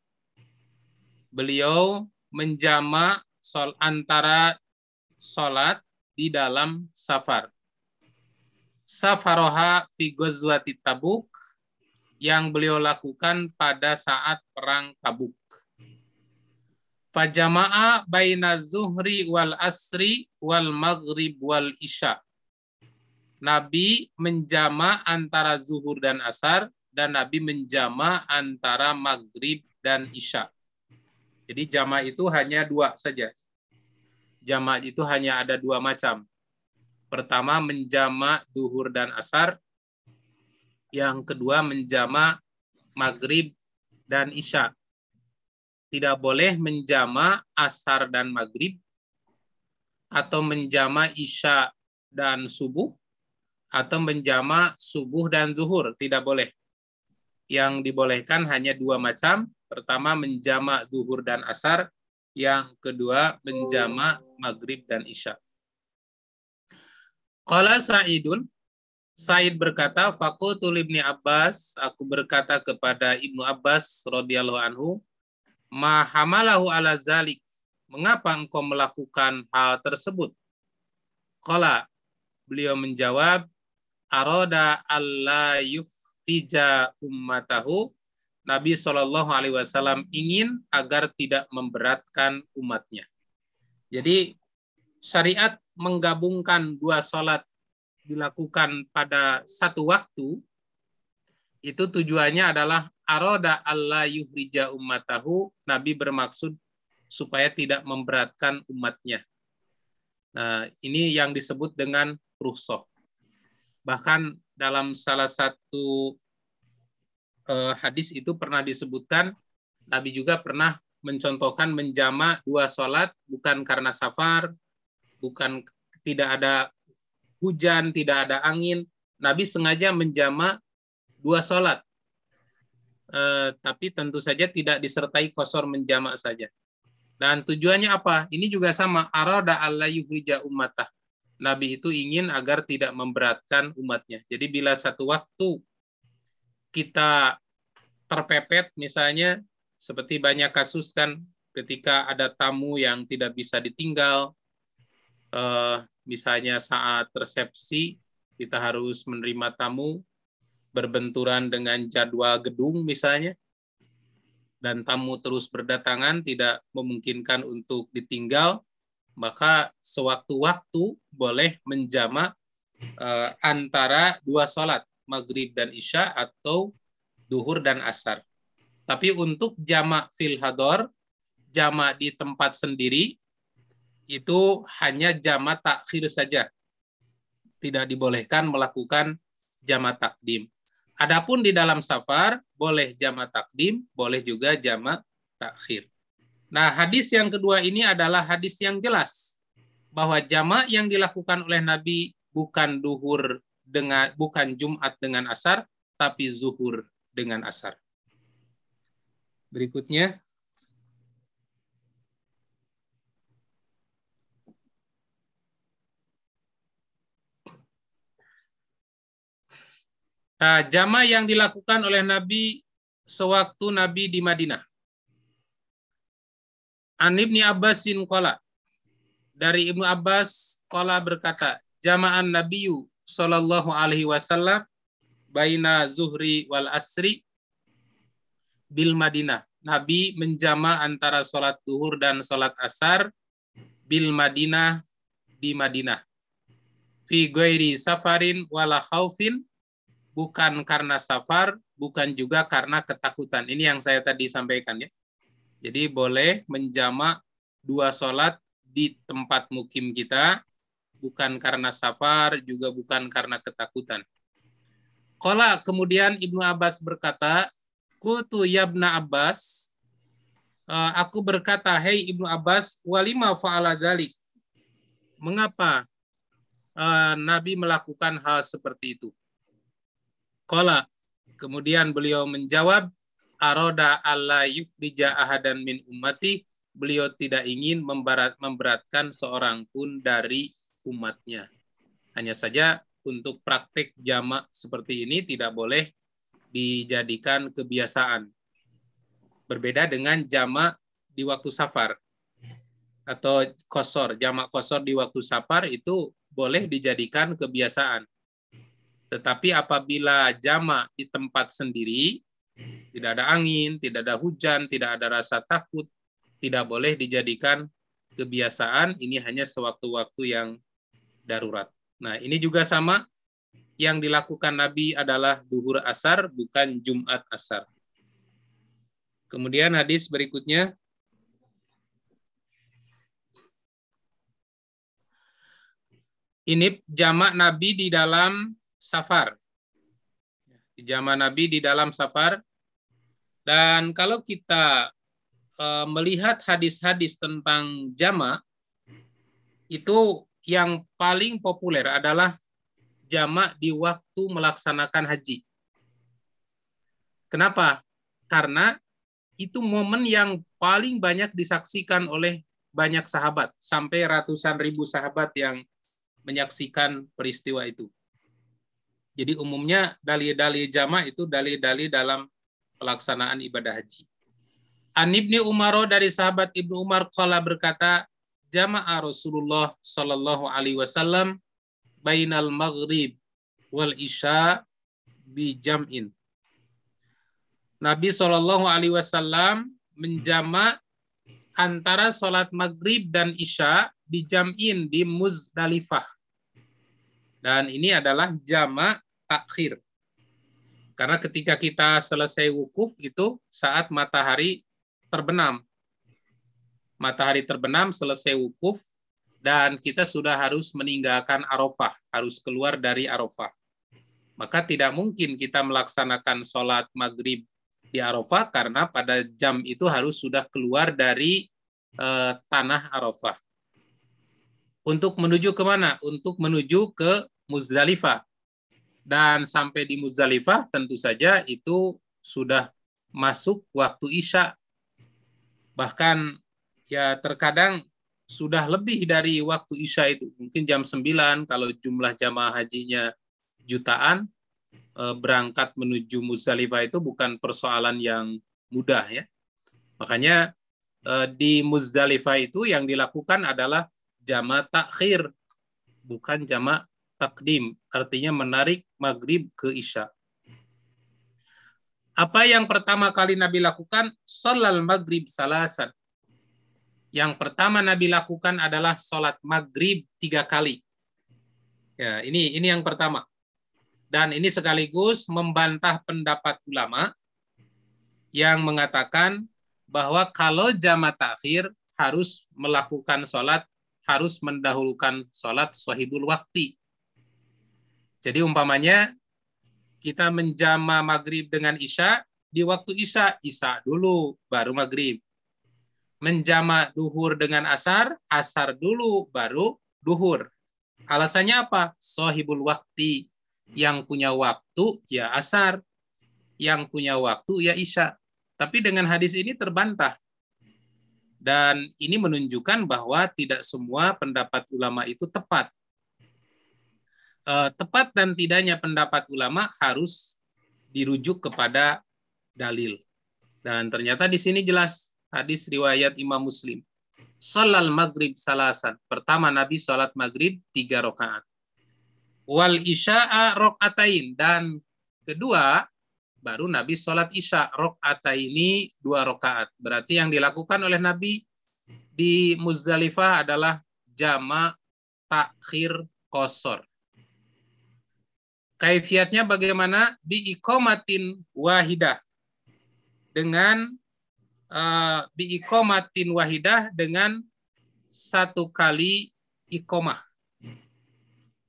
Beliau menjama antara sholat di dalam safar. Safaroha fi ghazwati Tabuk, yang beliau lakukan pada saat perang Tabuk. Fajama'a baina zuhri wal asri wal maghrib wal isya. Nabi menjama antara zuhur dan asar, dan Nabi menjama antara maghrib dan isya. Jadi jama itu hanya dua saja. Jama itu hanya ada dua macam. Pertama menjama duhur dan asar. Yang kedua menjama maghrib dan isya. Tidak boleh menjama asar dan maghrib, atau menjama isya dan subuh, atau menjama subuh dan zuhur. Tidak boleh. Yang dibolehkan hanya dua macam. Pertama menjama duhur dan asar. Yang kedua menjama maghrib dan isya. Qala Sa'idun, Sa'id berkata, faqultu li Ibnu Abbas, aku berkata kepada Ibnu Abbas radhiyallahu anhu, ma hamalahu ala zalik, mengapa engkau melakukan hal tersebut? Qala, beliau menjawab, arada alla yufrija ummatahu, Nabi Shallallahu Alaihi Wasallam ingin agar tidak memberatkan umatnya. Jadi syariat menggabungkan dua sholat dilakukan pada satu waktu, itu tujuannya adalah aroda alla yuhrija ummatahu, Nabi bermaksud supaya tidak memberatkan umatnya. Nah, ini yang disebut dengan rukhsah. Bahkan dalam salah satu hadis itu pernah disebutkan, Nabi juga pernah mencontohkan menjama dua sholat bukan karena safar, bukan tidak ada hujan, tidak ada angin. Nabi sengaja menjama dua sholat. Tapi tentu saja tidak disertai qasar menjama saja. Dan tujuannya apa? Ini juga sama. Arada alla yuhrija ummatah. Nabi itu ingin agar tidak memberatkan umatnya. Jadi bila satu waktu kita terpepet, misalnya seperti banyak kasus kan, ketika ada tamu yang tidak bisa ditinggal, misalnya saat resepsi kita harus menerima tamu, berbenturan dengan jadwal gedung misalnya, dan tamu terus berdatangan, tidak memungkinkan untuk ditinggal, maka sewaktu-waktu boleh menjamak antara dua sholat, maghrib dan isya atau duhur dan asar. Tapi untuk jamak fil hador, jamak di tempat sendiri, itu hanya jamak takhir saja. Tidak dibolehkan melakukan jamak takdim. Adapun di dalam safar, boleh jamak takdim, boleh juga jamak takhir. Nah, hadis yang kedua ini adalah hadis yang jelas bahwa jamak yang dilakukan oleh Nabi bukan Jumat dengan asar, tapi zuhur dengan asar. Berikutnya. Nah, jamak yang dilakukan oleh Nabi sewaktu Nabi di Madinah. An Ibni Abbasin qala. Dari Ibnu Abbas qala berkata, jama'an Nabiyyu sallallahu alaihi wasallam baina zuhri wal asri bil Madinah. Nabi menjama antara sholat duhur dan sholat asar bil Madinah, di Madinah. Fi ghairi safarin wala khaufin, bukan karena safar, bukan juga karena ketakutan. Ini yang saya tadi sampaikan ya. Jadi boleh menjamak dua sholat di tempat mukim kita, bukan karena safar, juga bukan karena ketakutan. Qala, kemudian Ibnu Abbas berkata, qultu yabna Abbas, aku berkata, hei Ibnu Abbas, walima fa'ala dzalik. Mengapa Nabi melakukan hal seperti itu? Qala, kemudian beliau menjawab, aroda alla yufrija ahadan min ummati, beliau tidak ingin memberatkan seorang pun dari umatnya. Hanya saja untuk praktik jamak seperti ini tidak boleh dijadikan kebiasaan. Berbeda dengan jamak di waktu safar atau qashar. Jamak qashar di waktu safar itu boleh dijadikan kebiasaan. Tetapi apabila jamak di tempat sendiri, tidak ada angin, tidak ada hujan, tidak ada rasa takut, tidak boleh dijadikan kebiasaan. Ini hanya sewaktu-waktu yang darurat. Nah, ini juga sama. Yang dilakukan Nabi adalah duhur asar, bukan Jumat asar. Kemudian hadis berikutnya. Ini jamak Nabi di dalam safar. Jamak Nabi di dalam safar. Dan kalau kita melihat hadis-hadis tentang jamak, itu yang paling populer adalah jamak di waktu melaksanakan haji. Kenapa? Karena itu momen yang paling banyak disaksikan oleh banyak sahabat, sampai ratusan ribu sahabat yang menyaksikan peristiwa itu. Jadi umumnya dalil-dalil jamak itu dalil-dalil dalam pelaksanaan ibadah haji. An Ibni Umar, dari sahabat Ibnu Umar qala berkata, jama'a Rasulullah sallallahu alaihi wasallam bainal maghrib wal isya bi jam'in. Nabi sallallahu alaihi wasallam menjamak antara salat maghrib dan isya di jam'in di Muzdalifah. Dan ini adalah jamak takhir. Karena ketika kita selesai wukuf itu saat matahari terbenam. Matahari terbenam, selesai wukuf, dan kita sudah harus meninggalkan Arafah, harus keluar dari Arafah. Maka tidak mungkin kita melaksanakan sholat maghrib di Arafah karena pada jam itu harus sudah keluar dari tanah Arafah. Untuk menuju kemana? Untuk menuju ke Muzdalifah. Dan sampai di Muzdalifah tentu saja itu sudah masuk waktu Isya. Bahkan ya terkadang sudah lebih dari waktu Isya itu. Mungkin jam 9 kalau jumlah jamaah hajinya jutaan, berangkat menuju Muzdalifah itu bukan persoalan yang mudah ya. Makanya di Muzdalifah itu yang dilakukan adalah jama' takhir, bukan jama' takdim. Artinya menarik maghrib ke isya. Apa yang pertama kali Nabi lakukan? Sholal maghrib salasan. Yang pertama Nabi lakukan adalah sholat maghrib 3 kali. Ya, ini yang pertama. Dan ini sekaligus membantah pendapat ulama yang mengatakan bahwa kalau jama' takhir harus melakukan sholat, harus mendahulukan sholat shahibul wakti. Jadi umpamanya kita menjama maghrib dengan isya, di waktu isya dulu, baru maghrib. Menjama duhur dengan asar dulu, baru duhur. Alasannya apa? Shahibul wakti. Yang punya waktu ya asar, yang punya waktu ya isya. Tapi dengan hadis ini terbantah. Dan ini menunjukkan bahwa tidak semua pendapat ulama itu tepat. Tepat dan tidaknya pendapat ulama harus dirujuk kepada dalil. Dan ternyata di sini jelas hadis riwayat Imam Muslim. Sholal maghrib salasan. Pertama Nabi sholat maghrib 3 rakaat. Wal isya'a rokaatain. Dan kedua baru Nabi sholat isya rakaataini 2 rakaat. Berarti yang dilakukan oleh Nabi di Muzdalifah adalah jama' takhir qasar. Kaifiatnya bagaimana? Biiqomatin wahidah. Dengan biiqomatin wahidah dengan 1 kali iqomah.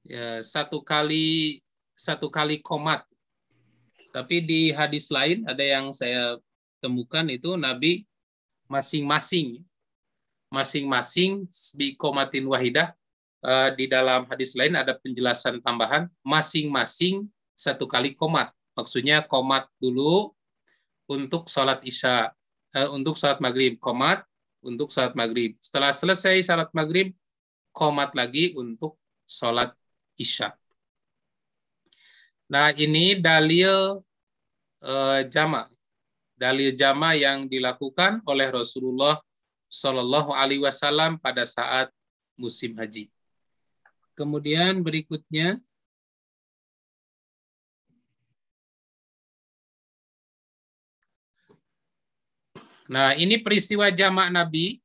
Ya, 1 kali qomat. Tapi di hadis lain ada yang saya temukan itu Nabi masing-masing biiqomatin wahidah. Di dalam hadis lain ada penjelasan tambahan, masing-masing 1 kali qomat. Maksudnya qomat dulu untuk sholat isya, untuk sholat maghrib, qomat untuk sholat maghrib. Setelah selesai sholat maghrib, qomat lagi untuk sholat isya. Nah ini dalil jama'. Dalil jama' yang dilakukan oleh Rasulullah Shallallahu Alaihi Wasallam pada saat musim haji. Kemudian berikutnya, nah ini peristiwa jama' Nabi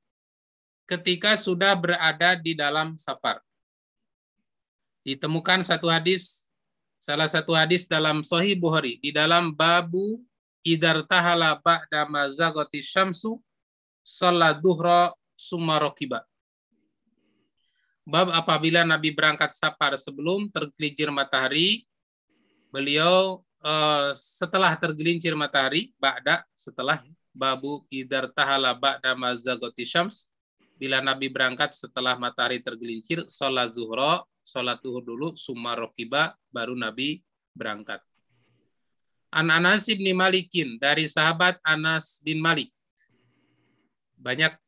ketika sudah berada di dalam safar. Ditemukan salah satu hadis dalam Sahih Bukhari, di dalam babu idar tahala ba'da mazagati syamsu sholat duhra summa rokiba. Bab apabila Nabi berangkat safar sebelum tergelincir matahari, beliau setelah tergelincir matahari, setelah babu idar tahala ba'da mazagati syams, bila Nabi berangkat setelah matahari tergelincir, sholat zuhra, sholat duhur dulu, summa rokiba, baru Nabi berangkat. An Anas bin Malikin, dari sahabat Anas bin Malik. Banyak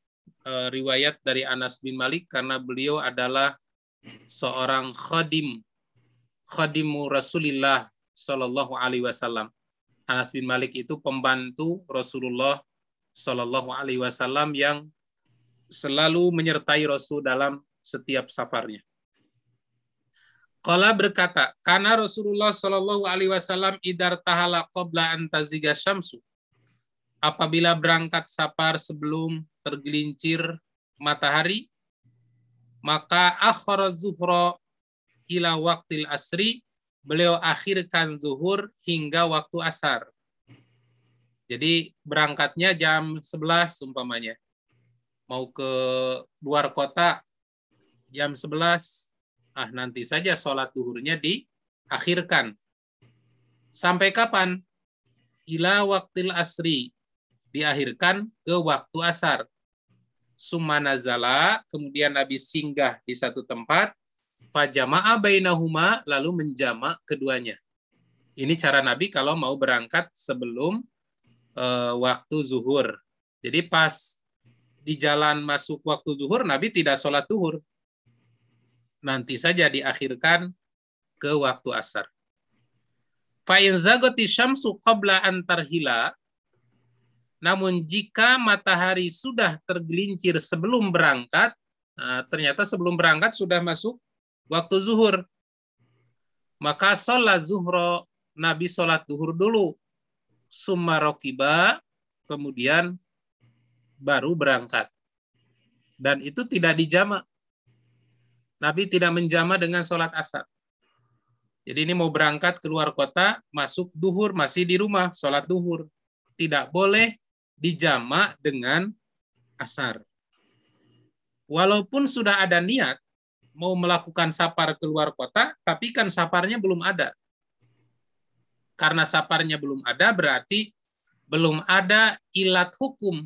riwayat dari Anas bin Malik karena beliau adalah seorang khadimu Rasulullah Shallallahu Alaihi Wasallam. Anas bin Malik itu pembantu Rasulullah Shallallahu Alaihi Wasallam yang selalu menyertai Rasul dalam setiap safarnya. Qala berkata, karena Rasulullah Shallallahu Alaihi Wasallam idar tahala qabla an taziga syamsu. Apabila berangkat safar sebelum tergelincir matahari, maka akhara zuhra ila waqtil asri, beliau akhirkan zuhur hingga waktu asar. Jadi berangkatnya jam 11 umpamanya. Mau ke luar kota jam 11, nanti saja sholat duhurnya diakhirkan. Sampai kapan? Ila waqtil asri, diakhirkan ke waktu asar. Summa nazala, kemudian Nabi singgah di satu tempat, fajama'a bainahuma, lalu menjama' keduanya. Ini cara Nabi kalau mau berangkat sebelum waktu zuhur. Jadi pas di jalan masuk waktu zuhur, Nabi tidak sholat zuhur. Nanti saja diakhirkan ke waktu asar. Fa in zagati syamsu qabla an tarhila, Namun jika matahari sudah tergelincir sebelum berangkat, ternyata sebelum berangkat sudah masuk waktu zuhur, maka sholat zuhro, Nabi sholat zuhur dulu, summa rokiba, kemudian baru berangkat. Dan itu tidak dijama. Nabi tidak menjama dengan sholat asar. Jadi ini mau berangkat keluar kota, masuk duhur, masih di rumah, sholat duhur. Tidak boleh dijama dengan asar. Walaupun sudah ada niat mau melakukan safar keluar kota, tapi kan safarnya belum ada. Karena safarnya belum ada, berarti belum ada ilat hukum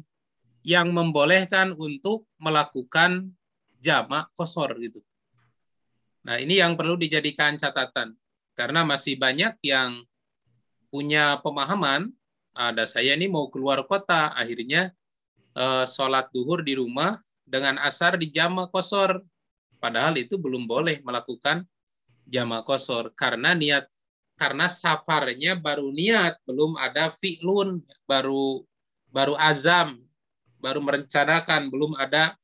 yang membolehkan untuk melakukan jamak qashar gitu. Nah, ini yang perlu dijadikan catatan. Karena masih banyak yang punya pemahaman, ada saya ini mau keluar kota, akhirnya sholat duhur di rumah dengan asar di jamak qashar. Padahal itu belum boleh melakukan jamak qashar karena safarnya baru niat, belum ada fi'lun, baru azam, baru merencanakan, belum ada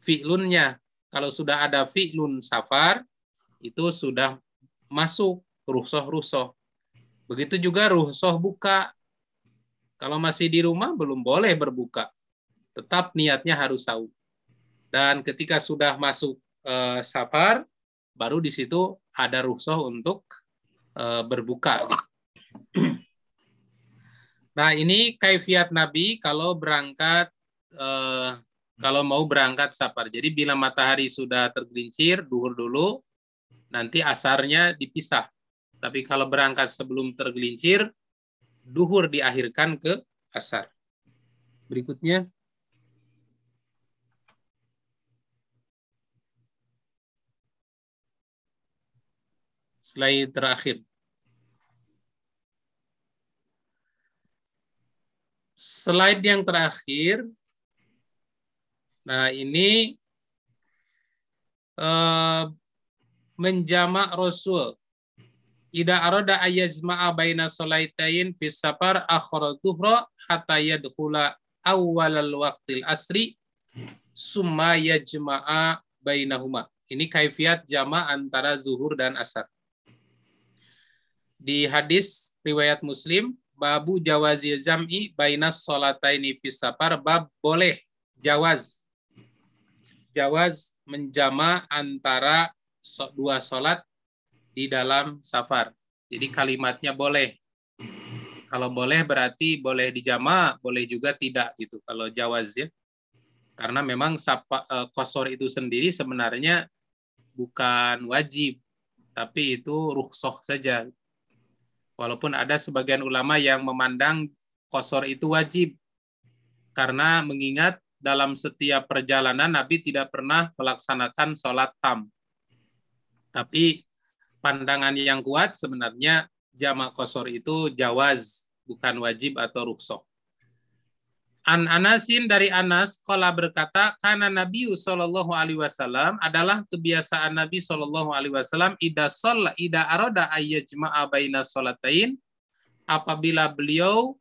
fi'lunnya. Kalau sudah ada fi'lun safar, itu sudah masuk rukhsah. Begitu juga rukhsah buka. Kalau masih di rumah belum boleh berbuka. Tetap niatnya harus saum. Dan ketika sudah masuk safar, baru di situ ada rukhsah untuk berbuka. Nah, ini kaifiat Nabi kalau berangkat, kalau mau berangkat safar. Jadi bila matahari sudah tergelincir, duhur dulu, nanti asarnya dipisah. Tapi kalau berangkat sebelum tergelincir, duhur diakhirkan ke asar. Berikutnya. Slide terakhir. Slide yang terakhir. Nah, ini menjamak Rasul. Ida arada ayazma'a baina salaitain fi safar akhara dhuhra hatta yadkhula awwalal waqtil asri summa yajma'a bainahuma. Ini kaifiat jama' antara zuhur dan asar. Di hadis riwayat Muslim, babu jawazi jam'i bainas salataini fi safar, bab boleh jawaz menjama antara dua salat di dalam safar. Jadi kalimatnya boleh. Kalau boleh berarti boleh dijama, boleh juga tidak gitu. Kalau jawaz ya. Karena memang qashar itu sendiri sebenarnya bukan wajib, tapi itu rukhsah saja. Walaupun ada sebagian ulama yang memandang qashar itu wajib. Karena mengingat dalam setiap perjalanan Nabi tidak pernah melaksanakan sholat tam. Tapi pandangan yang kuat sebenarnya jamak qashar itu jawaz, bukan wajib atau rukhsah. An Anasin dari Anas qala berkata, kana Nabi sallallahu alaihi wasallam, adalah kebiasaan Nabi sallallahu alaihi wasallam ida arada ayyajma'a baina shalatain, apabila beliau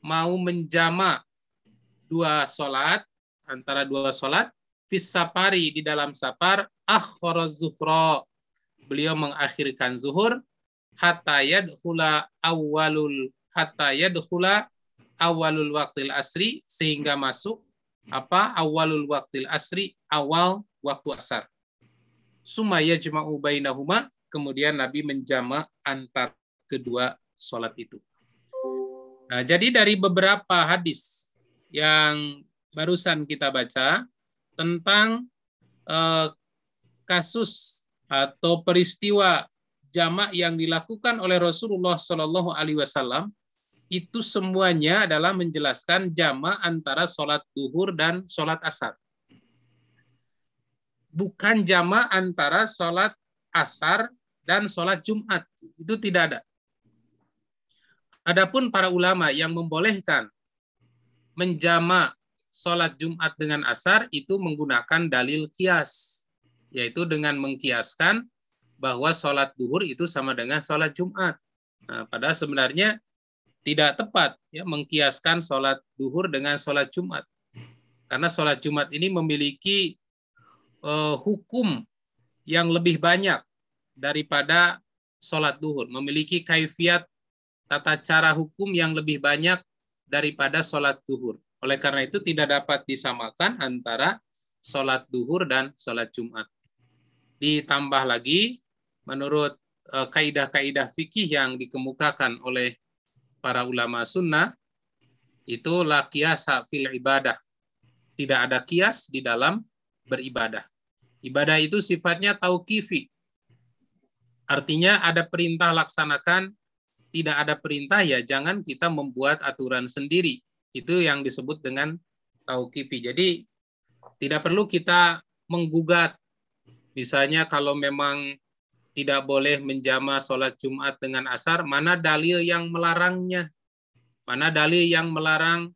mau menjama dua salat, antara dua salat, fis safari, di dalam safar, akhara zuhra, beliau mengakhirkan zuhur, hatta yadkhula awalul waqtil asri, sehingga masuk awalul waqtil asri, awal waktu asar. Summa yajma'u bainahuma, kemudian Nabi menjama antar kedua salat itu. Nah, jadi dari beberapa hadis yang barusan kita baca tentang kasus atau peristiwa jamak yang dilakukan oleh Rasulullah Shallallahu Alaihi Wasallam, itu semuanya adalah menjelaskan jamak antara sholat duhur dan sholat asar. Bukan jamak antara sholat asar dan sholat Jumat. Itu tidak ada. Adapun para ulama yang membolehkan menjamak sholat Jumat dengan asar itu menggunakan dalil kias, yaitu dengan mengkiaskan bahwa sholat duhur itu sama dengan sholat Jumat. Nah, padahal sebenarnya tidak tepat ya mengkiaskan sholat duhur dengan sholat Jumat. Karena sholat Jumat ini memiliki hukum yang lebih banyak daripada sholat duhur. Memiliki kaifiat tata cara hukum yang lebih banyak daripada sholat duhur. Oleh karena itu tidak dapat disamakan antara sholat duhur dan sholat Jumat. Ditambah lagi, menurut kaidah-kaidah fikih yang dikemukakan oleh para ulama sunnah, itu la qiyasa fil ibadah. Tidak ada kias di dalam beribadah. Ibadah itu sifatnya tauqifi. Artinya ada perintah laksanakan, tidak ada perintah ya jangan kita membuat aturan sendiri. Itu yang disebut dengan tauqifi. Jadi tidak perlu kita menggugat. Misalnya kalau memang tidak boleh menjama sholat Jumat dengan asar, mana dalil yang melarangnya? Mana dalil yang melarang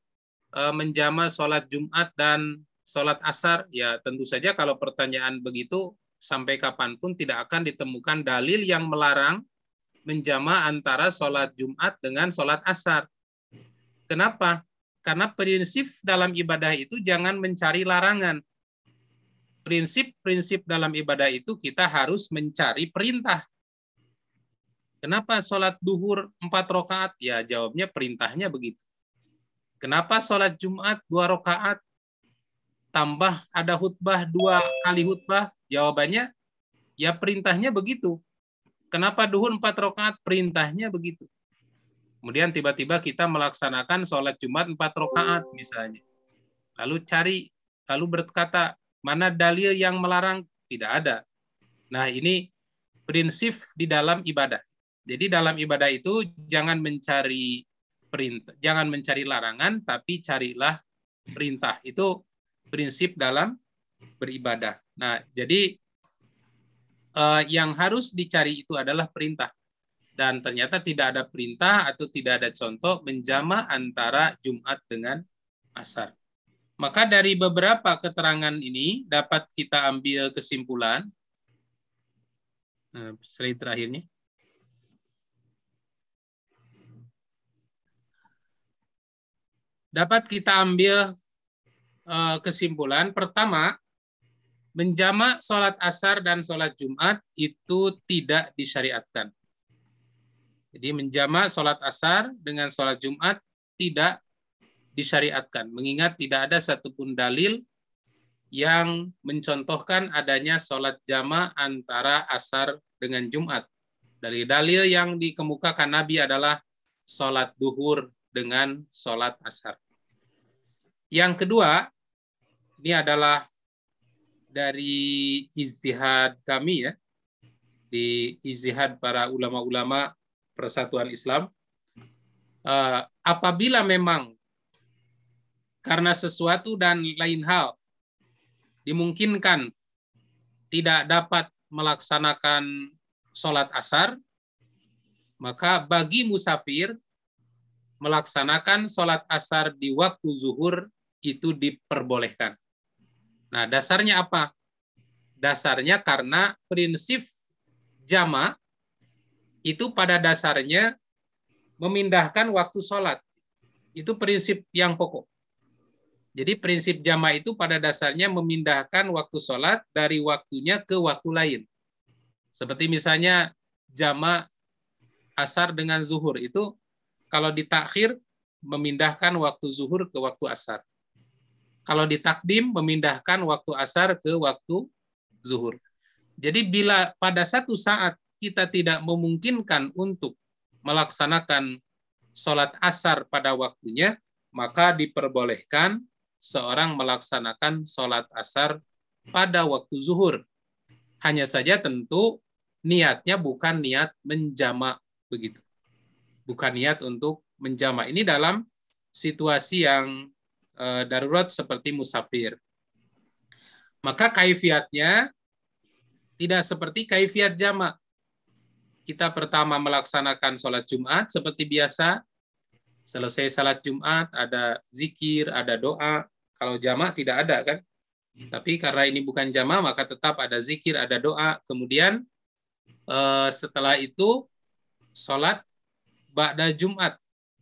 menjama sholat Jumat dan sholat asar? Ya tentu saja kalau pertanyaan begitu, sampai kapanpun tidak akan ditemukan dalil yang melarang menjama antara sholat Jumat dengan sholat asar. Kenapa? Karena prinsip dalam ibadah itu jangan mencari larangan. Prinsip-prinsip dalam ibadah itu kita harus mencari perintah. Kenapa sholat duhur 4 rakaat? Ya jawabnya perintahnya begitu. Kenapa sholat Jumat 2 rakaat? Tambah ada khutbah 2 kali khutbah? Jawabannya ya perintahnya begitu. Kenapa duhur 4 rakaat? Perintahnya begitu. Kemudian tiba-tiba kita melaksanakan sholat Jumat 4 rakaat misalnya. Lalu berkata, mana dalil yang melarang? Tidak ada. Nah, ini prinsip di dalam ibadah. Jadi dalam ibadah itu jangan mencari perintah, jangan mencari larangan, tapi carilah perintah. Itu prinsip dalam beribadah. Nah, jadi yang harus dicari itu adalah perintah. Dan ternyata tidak ada perintah atau tidak ada contoh menjama antara Jumat dengan asar. Maka dari beberapa keterangan ini dapat kita ambil kesimpulan. Slide terakhirnya. Dapat kita ambil kesimpulan. Pertama, menjama sholat asar dan sholat Jumat itu tidak disyariatkan. Jadi menjama sholat asar dengan sholat Jumat tidak disyariatkan, mengingat tidak ada satupun dalil yang mencontohkan adanya sholat jama antara asar dengan Jumat. Dari dalil yang dikemukakan Nabi adalah sholat duhur dengan sholat asar. Yang kedua, ini adalah dari ijtihad kami ya, di ijtihad para ulama-ulama Persatuan Islam. Apabila memang karena sesuatu dan lain hal dimungkinkan tidak dapat melaksanakan sholat asar, maka bagi musafir melaksanakan sholat asar di waktu zuhur itu diperbolehkan. Nah, dasarnya apa? Dasarnya karena prinsip jama itu pada dasarnya memindahkan waktu sholat. Itu prinsip yang pokok. Jadi prinsip jama itu pada dasarnya memindahkan waktu sholat dari waktunya ke waktu lain. Seperti misalnya jama asar dengan zuhur itu kalau ditakhir memindahkan waktu zuhur ke waktu asar. Kalau ditakdim memindahkan waktu asar ke waktu zuhur. Jadi bila pada satu saat kita tidak memungkinkan untuk melaksanakan sholat asar pada waktunya, maka diperbolehkan seorang melaksanakan sholat asar pada waktu zuhur. Hanya saja tentu niatnya bukan niat menjama begitu. Bukan niat untuk menjama. Ini dalam situasi yang darurat seperti musafir. Maka kaifiatnya tidak seperti kaifiat jama. Kita pertama melaksanakan sholat Jumat seperti biasa. Selesai sholat Jumat ada zikir, ada doa. Kalau jama tidak ada kan. Tapi karena ini bukan jama maka tetap ada zikir, ada doa. Kemudian setelah itu sholat ba'da Jumat.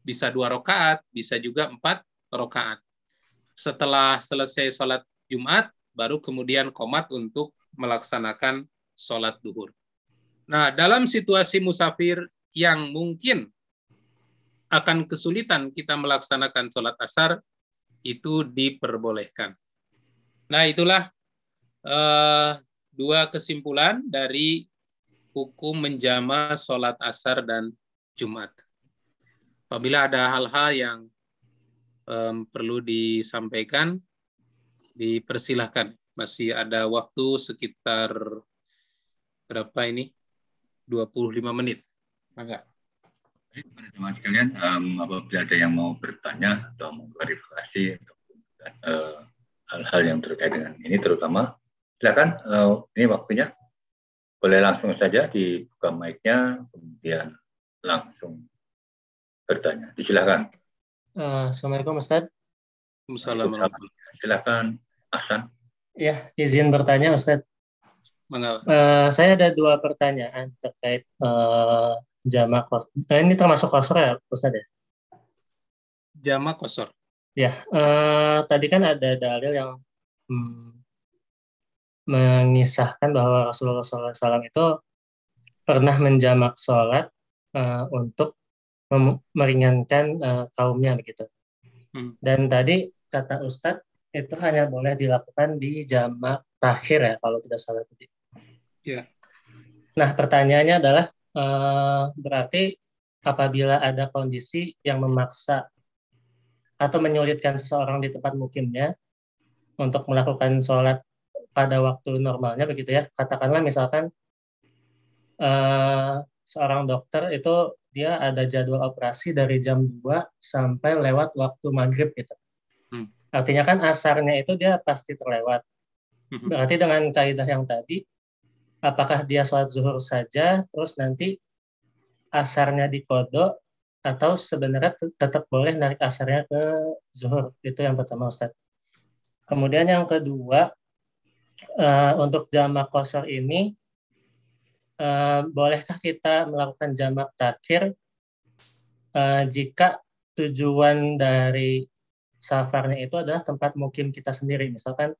bisa 2 rakaat, bisa juga 4 rakaat. Setelah selesai sholat Jumat, baru kemudian qomat untuk melaksanakan sholat duhur. Nah, dalam situasi musafir yang mungkin akan kesulitan kita melaksanakan sholat asar, itu diperbolehkan. Nah, itulah 2 kesimpulan dari hukum menjama sholat asar dan Jumat. Apabila ada hal-hal yang perlu disampaikan, dipersilahkan. Masih ada waktu sekitar berapa ini? 25 menit. Maka. Baik, para teman sekalian, apabila ada yang mau bertanya atau mau klarifikasi hal-hal yang terkait dengan ini, terutama silakan, ini waktunya. Boleh langsung saja dibuka mic-nya, kemudian langsung bertanya. Silakan. Assalamualaikum Ustaz. Assalamualaikum. Silakan, Ahsan. Ya, izin bertanya Ustaz. Mengapa? Saya ada 2 pertanyaan terkait jamak. Ini termasuk qasar ya Ustaz ya? Jamak qasar. Ya, tadi kan ada dalil yang mengisahkan bahwa Rasulullah SAW itu pernah menjamak sholat untuk meringankan kaumnya begitu. Dan tadi kata Ustadz itu hanya boleh dilakukan di jamak takhir ya kalau tidak salah tadi. Ya. Nah pertanyaannya adalah berarti apabila ada kondisi yang memaksa atau menyulitkan seseorang di tempat mukimnya untuk melakukan sholat pada waktu normalnya begitu ya, katakanlah misalkan seorang dokter itu dia ada jadwal operasi dari jam 2 sampai lewat waktu maghrib gitu. Artinya kan asarnya itu dia pasti terlewat. Berarti dengan kaidah yang tadi, apakah dia sholat zuhur saja, terus nanti asarnya dikodok, atau sebenarnya tetap boleh narik asarnya ke zuhur? Itu yang pertama Ustaz. Kemudian yang kedua, untuk jamak qasar ini, bolehkah kita melakukan jamak takhir jika tujuan dari safarnya itu adalah tempat mukim kita sendiri? Misalkan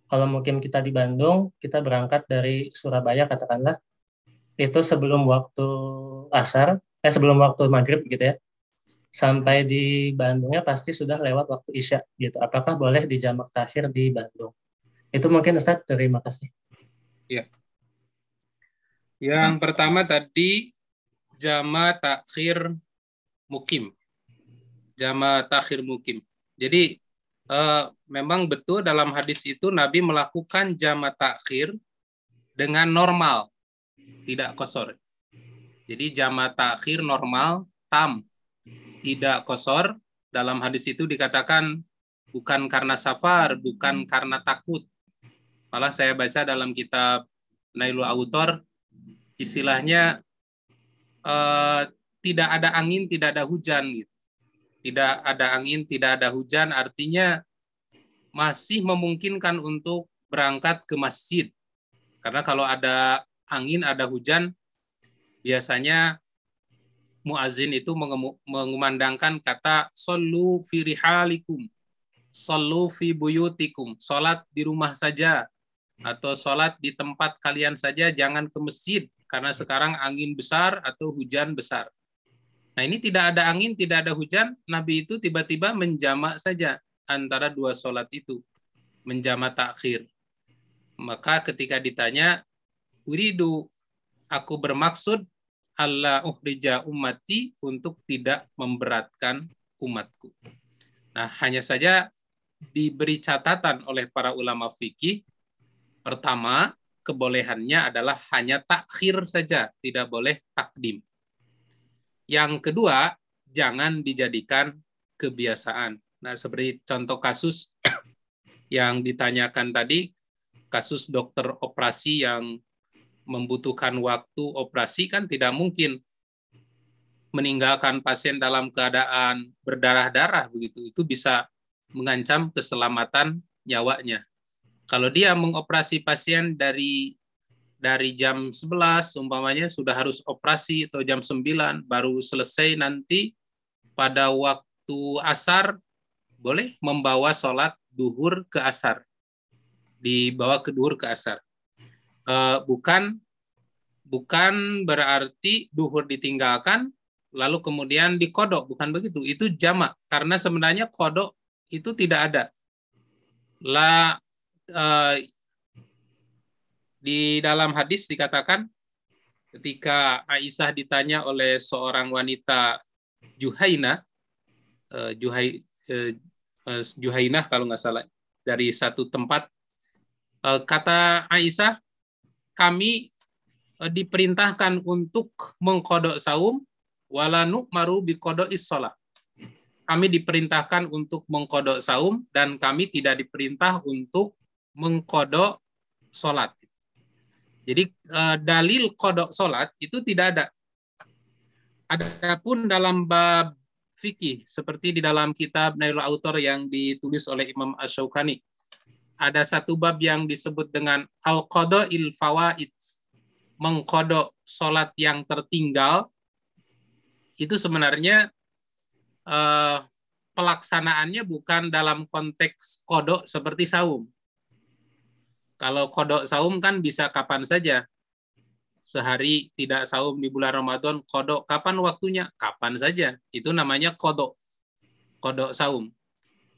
kalau mukim kita di Bandung, kita berangkat dari Surabaya katakanlah, itu sebelum waktu asar, sebelum waktu maghrib gitu ya, sampai di Bandungnya pasti sudah lewat waktu isya gitu. Apakah boleh dijamak takhir di Bandung? Itu mungkin Ustaz, terima kasih. Ya. Yang pertama tadi jama takhir mukim. Jama takhir mukim. Jadi memang betul dalam hadis itu Nabi melakukan jama takhir dengan normal, tidak qasar. Jadi jama takhir normal tam, tidak qasar. Dalam hadis itu dikatakan bukan karena safar, bukan karena takut. Malah saya baca dalam kitab Nailul Autor, istilahnya tidak ada angin, tidak ada hujan. Gitu. Tidak ada angin, tidak ada hujan, artinya masih memungkinkan untuk berangkat ke masjid. Karena kalau ada angin, ada hujan, biasanya muazin itu mengumandangkan kata sallu fi rihalikum, sallu fi buyutikum, salat di rumah saja, atau sholat di tempat kalian saja, jangan ke masjid, karena sekarang angin besar atau hujan besar. Nah ini tidak ada angin, tidak ada hujan, Nabi itu tiba-tiba menjamak saja antara 2 sholat itu, menjamak takhir. Maka ketika ditanya, uridu, aku bermaksud, alla ukhrija ummati, untuk tidak memberatkan umatku. Nah hanya saja diberi catatan oleh para ulama fikih, pertama, kebolehannya adalah hanya takhir saja, tidak boleh takdim. Yang kedua, jangan dijadikan kebiasaan. Nah, seperti contoh kasus yang ditanyakan tadi, kasus dokter operasi yang membutuhkan waktu operasi, kan tidak mungkin meninggalkan pasien dalam keadaan berdarah-darah begitu. Itu bisa mengancam keselamatan nyawanya. Kalau dia mengoperasi pasien dari jam 11 umpamanya sudah harus operasi, atau jam 9 baru selesai nanti pada waktu asar boleh membawa sholat duhur ke asar, dibawa ke duhur ke asar. Bukan berarti duhur ditinggalkan lalu kemudian dikodok, bukan begitu. Itu jamak, karena sebenarnya kodok itu tidak ada. Di dalam hadis dikatakan ketika Aisyah ditanya oleh seorang wanita Juhainah kalau nggak salah, dari satu tempat, kata Aisyah, kami diperintahkan untuk mengkodok saum, wala nu'maru biqoda'is shalah. Kami diperintahkan untuk mengkodok saum dan kami tidak diperintah untuk mengkodok sholat. Jadi dalil kodok sholat itu tidak ada. Adapun dalam bab fikih, seperti di dalam kitab Nailul Autor yang ditulis oleh Imam Asy-Syaukani, ada satu bab yang disebut dengan al-qada'il fawaid, mengkodok sholat yang tertinggal. Itu sebenarnya pelaksanaannya bukan dalam konteks kodok seperti saum. Kalau kodok saum kan bisa kapan saja. Sehari tidak saum di bulan Ramadan, kodok kapan waktunya? Kapan saja. Itu namanya kodok saum.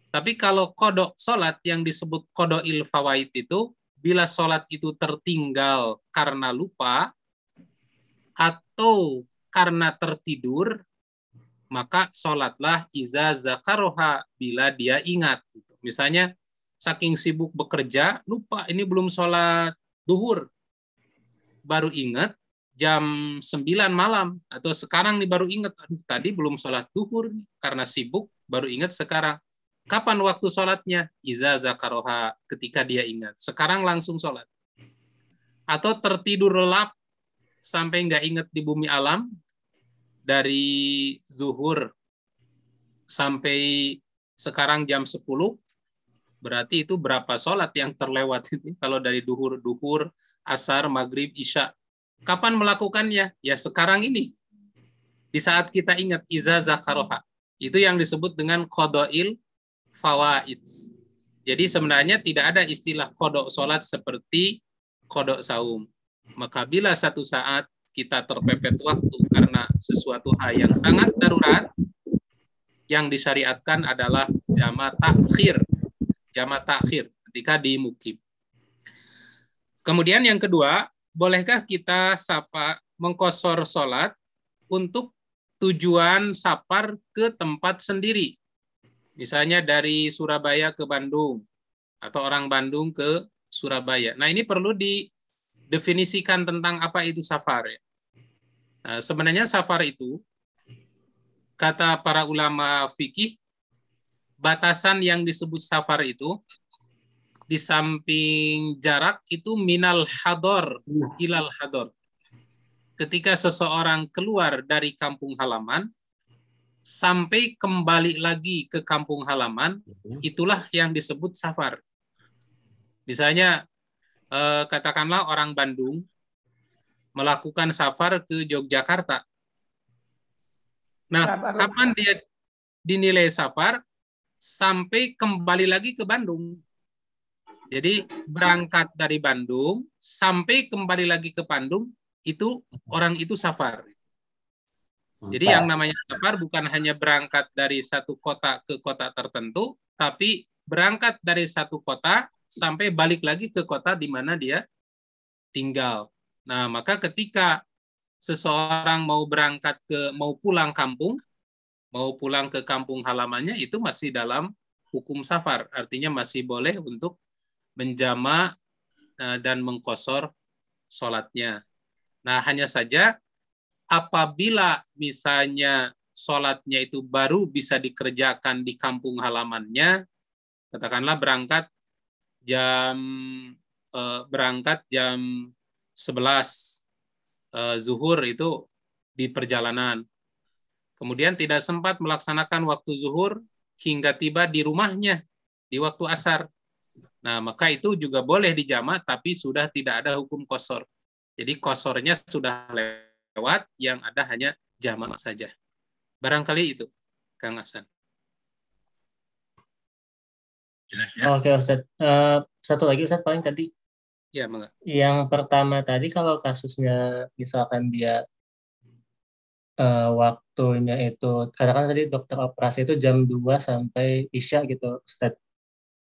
Tapi kalau kodok sholat yang disebut kodoil fawaid itu, bila sholat itu tertinggal karena lupa atau karena tertidur, maka sholatlah iza zakaroha, bila dia ingat. Misalnya, saking sibuk bekerja, lupa ini belum sholat duhur. Baru ingat jam 9 malam, atau sekarang nih baru ingat, tadi belum sholat duhur, karena sibuk, baru ingat sekarang. Kapan waktu sholatnya? Iza zakaroha, ketika dia ingat. Sekarang langsung sholat. Atau tertidur lelap, sampai nggak ingat di bumi alam, dari zuhur sampai sekarang jam 10, berarti itu berapa sholat yang terlewat itu? Kalau dari duhur, asar, maghrib, isya. Kapan melakukannya? Ya sekarang ini. Di saat kita ingat, iza zakaroha. Itu yang disebut dengan kodoil fawaid. Jadi sebenarnya tidak ada istilah kodok sholat seperti kodok saum. Maka bila satu saat kita terpepet waktu karena sesuatu hal yang sangat darurat, yang disyariatkan adalah jamak takhir ketika di mukim. Kemudian yang kedua, bolehkah kita mengqashor sholat untuk tujuan safar ke tempat sendiri? Misalnya dari Surabaya ke Bandung, atau orang Bandung ke Surabaya. Nah, ini perlu didefinisikan tentang apa itu safar. Nah, sebenarnya safar itu, kata para ulama fikih, batasan yang disebut safar itu, di samping jarak itu minal hador ilal hador. Ketika seseorang keluar dari kampung halaman, sampai kembali lagi ke kampung halaman, itulah yang disebut safar. Misalnya, katakanlah orang Bandung melakukan safar ke Yogyakarta. Nah, kapan dia dinilai safar? Sampai kembali lagi ke Bandung. Jadi berangkat dari Bandung sampai kembali lagi ke Bandung, itu orang itu safar. Jadi yang namanya safar bukan hanya berangkat dari satu kota ke kota tertentu, tapi berangkat dari satu kota sampai balik lagi ke kota di mana dia tinggal. Nah, maka ketika seseorang mau pulang kampung, mau pulang ke kampung halamannya, itu masih dalam hukum safar. Artinya masih boleh untuk menjamak dan mengqashor sholatnya. Nah, hanya saja apabila misalnya sholatnya itu baru bisa dikerjakan di kampung halamannya, katakanlah berangkat jam 11 zuhur itu di perjalanan. Kemudian tidak sempat melaksanakan waktu zuhur hingga tiba di rumahnya di waktu asar. Nah, maka itu juga boleh dijamak, tapi sudah tidak ada hukum qashor. Jadi qashornya sudah lewat, yang ada hanya jamak saja. Barangkali itu. Kang Hasan. Jelas ya? Oke, Ustaz. Satu lagi, Ustaz, paling tadi. Ya, mangga. Yang pertama tadi, kalau kasusnya misalkan dia waktunya itu, katakan tadi dokter operasi itu jam 2 sampai Isya gitu, Ustaz.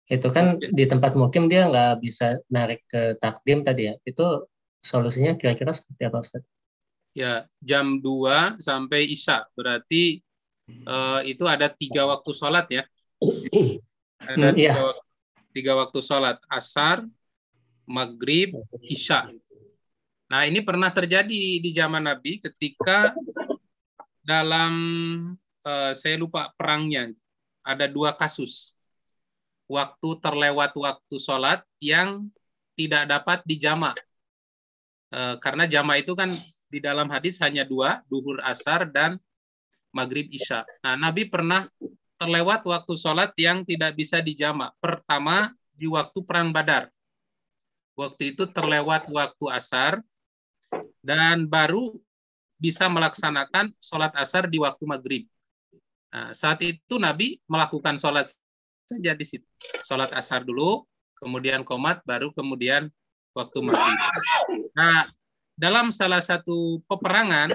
Itu kan Ya. di tempat mukim dia nggak bisa narik ke takdim tadi ya. Itu solusinya kira-kira seperti apa, Ustaz? Ya, jam 2 sampai Isya. Berarti itu ada 3 waktu sholat ya. Ada Iya. 3 waktu sholat. Asar, Maghrib, Isya. Nah, ini pernah terjadi di zaman Nabi ketika dalam, saya lupa perangnya, ada 2 kasus. Waktu terlewat waktu sholat yang tidak dapat dijamak. Karena jamak itu kan di dalam hadis hanya 2, duhur asar dan maghrib isya. Nah, Nabi pernah terlewat waktu sholat yang tidak bisa dijamak. Pertama, di waktu perang Badar. Waktu itu terlewat waktu asar dan baru bisa melaksanakan sholat asar di waktu maghrib. Nah, saat itu Nabi melakukan sholat saja di situ. Sholat asar dulu, kemudian qomat, baru kemudian waktu maghrib. Nah, dalam salah satu peperangan,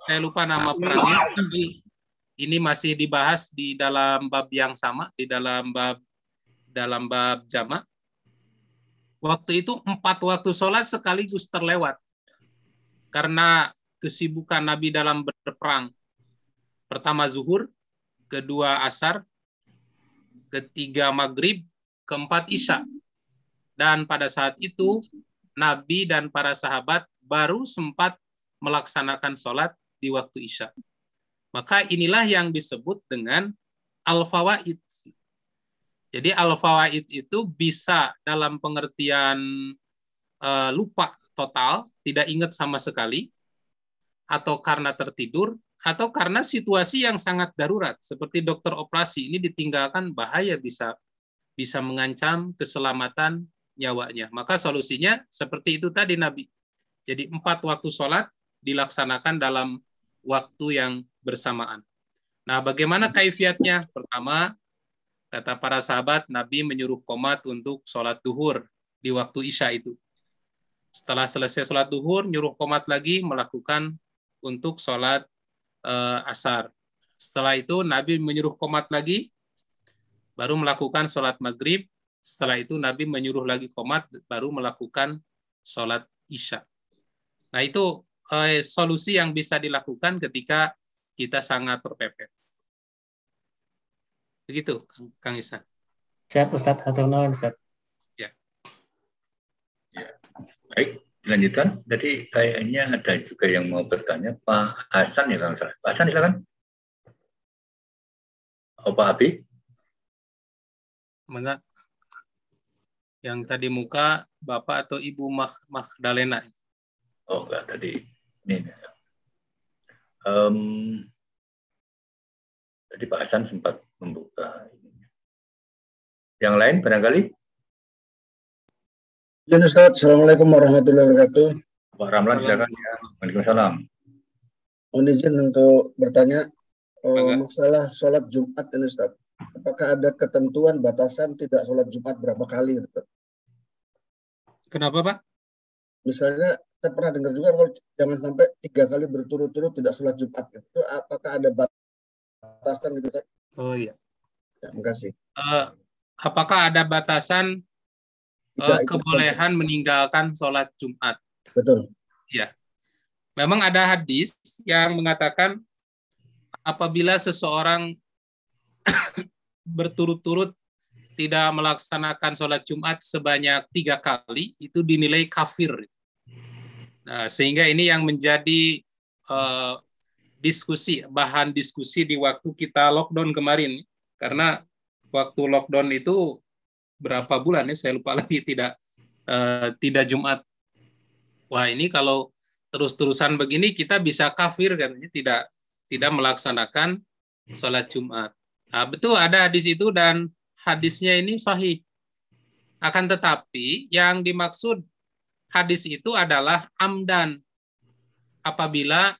saya lupa nama perangnya, tapi ini masih dibahas di dalam bab yang sama, di dalam bab jamak. Waktu itu 4 waktu sholat sekaligus terlewat karena kesibukan Nabi dalam berperang. Pertama zuhur, kedua asar, ketiga maghrib, keempat isya. Dan pada saat itu Nabi dan para sahabat baru sempat melaksanakan sholat di waktu isya. Maka inilah yang disebut dengan al-fawaid. Jadi al-fawaid itu bisa dalam pengertian lupa total, tidak ingat sama sekali, atau karena tertidur, atau karena situasi yang sangat darurat, seperti dokter operasi ini ditinggalkan, bahaya, bisa mengancam keselamatan nyawanya. Maka solusinya seperti itu tadi Nabi. Jadi 4 waktu sholat dilaksanakan dalam waktu yang bersamaan. Nah, bagaimana kaifiatnya? Pertama, kata para sahabat, Nabi menyuruh qomat untuk sholat duhur di waktu isya itu. Setelah selesai sholat duhur, nyuruh qomat lagi melakukan untuk sholat asar. Setelah itu Nabi menyuruh qomat lagi, baru melakukan sholat maghrib. Setelah itu Nabi menyuruh lagi qomat, baru melakukan sholat isya. Nah, itu solusi yang bisa dilakukan ketika kita sangat terpepet. Begitu, Kang Ihsan. Siap, Ustaz. Hatur nuhun, Ustaz. Ya. Baik, dilanjutkan. Jadi kayaknya ada juga yang mau bertanya. Pak Hasan ya, Kang. Pak Hasan, silakan. Oh, Pak Abi. Mana? Yang tadi muka Bapak atau Ibu Magdalena? Oh, enggak, tadi. Ini. Tadi Pak Hasan sempat membuka ini. Yang lain barangkali? Ya, Ustaz. Assalamualaikum warahmatullahi wabarakatuh. Pak Ramlan, silakan. Ya. Waalaikumsalam. Mohon izin untuk bertanya masalah sholat Jumat ini, Ustaz. Apakah ada ketentuan batasan tidak sholat Jumat berapa kali, Ustaz? Kenapa, Pak? Misalnya, saya pernah dengar juga kalau jangan sampai 3 kali berturut-turut tidak sholat Jumat. Itu apakah ada batasan gitu, Ustaz? Oh iya. Ya, makasih. Apakah ada batasan kebolehan meninggalkan sholat Jumat? Betul. Ya. Memang ada hadis yang mengatakan apabila seseorang berturut-turut tidak melaksanakan sholat Jumat sebanyak 3 kali, itu dinilai kafir. Nah, sehingga ini yang menjadi bahan diskusi di waktu kita lockdown kemarin. Karena waktu lockdown itu berapa bulan ya, saya lupa lagi, tidak Jumat. Wah, ini kalau terus-terusan begini kita bisa kafir katanya, tidak melaksanakan sholat Jumat. Nah, betul ada hadis itu dan hadisnya ini sahih. Akan tetapi yang dimaksud hadis itu adalah amdan. Apabila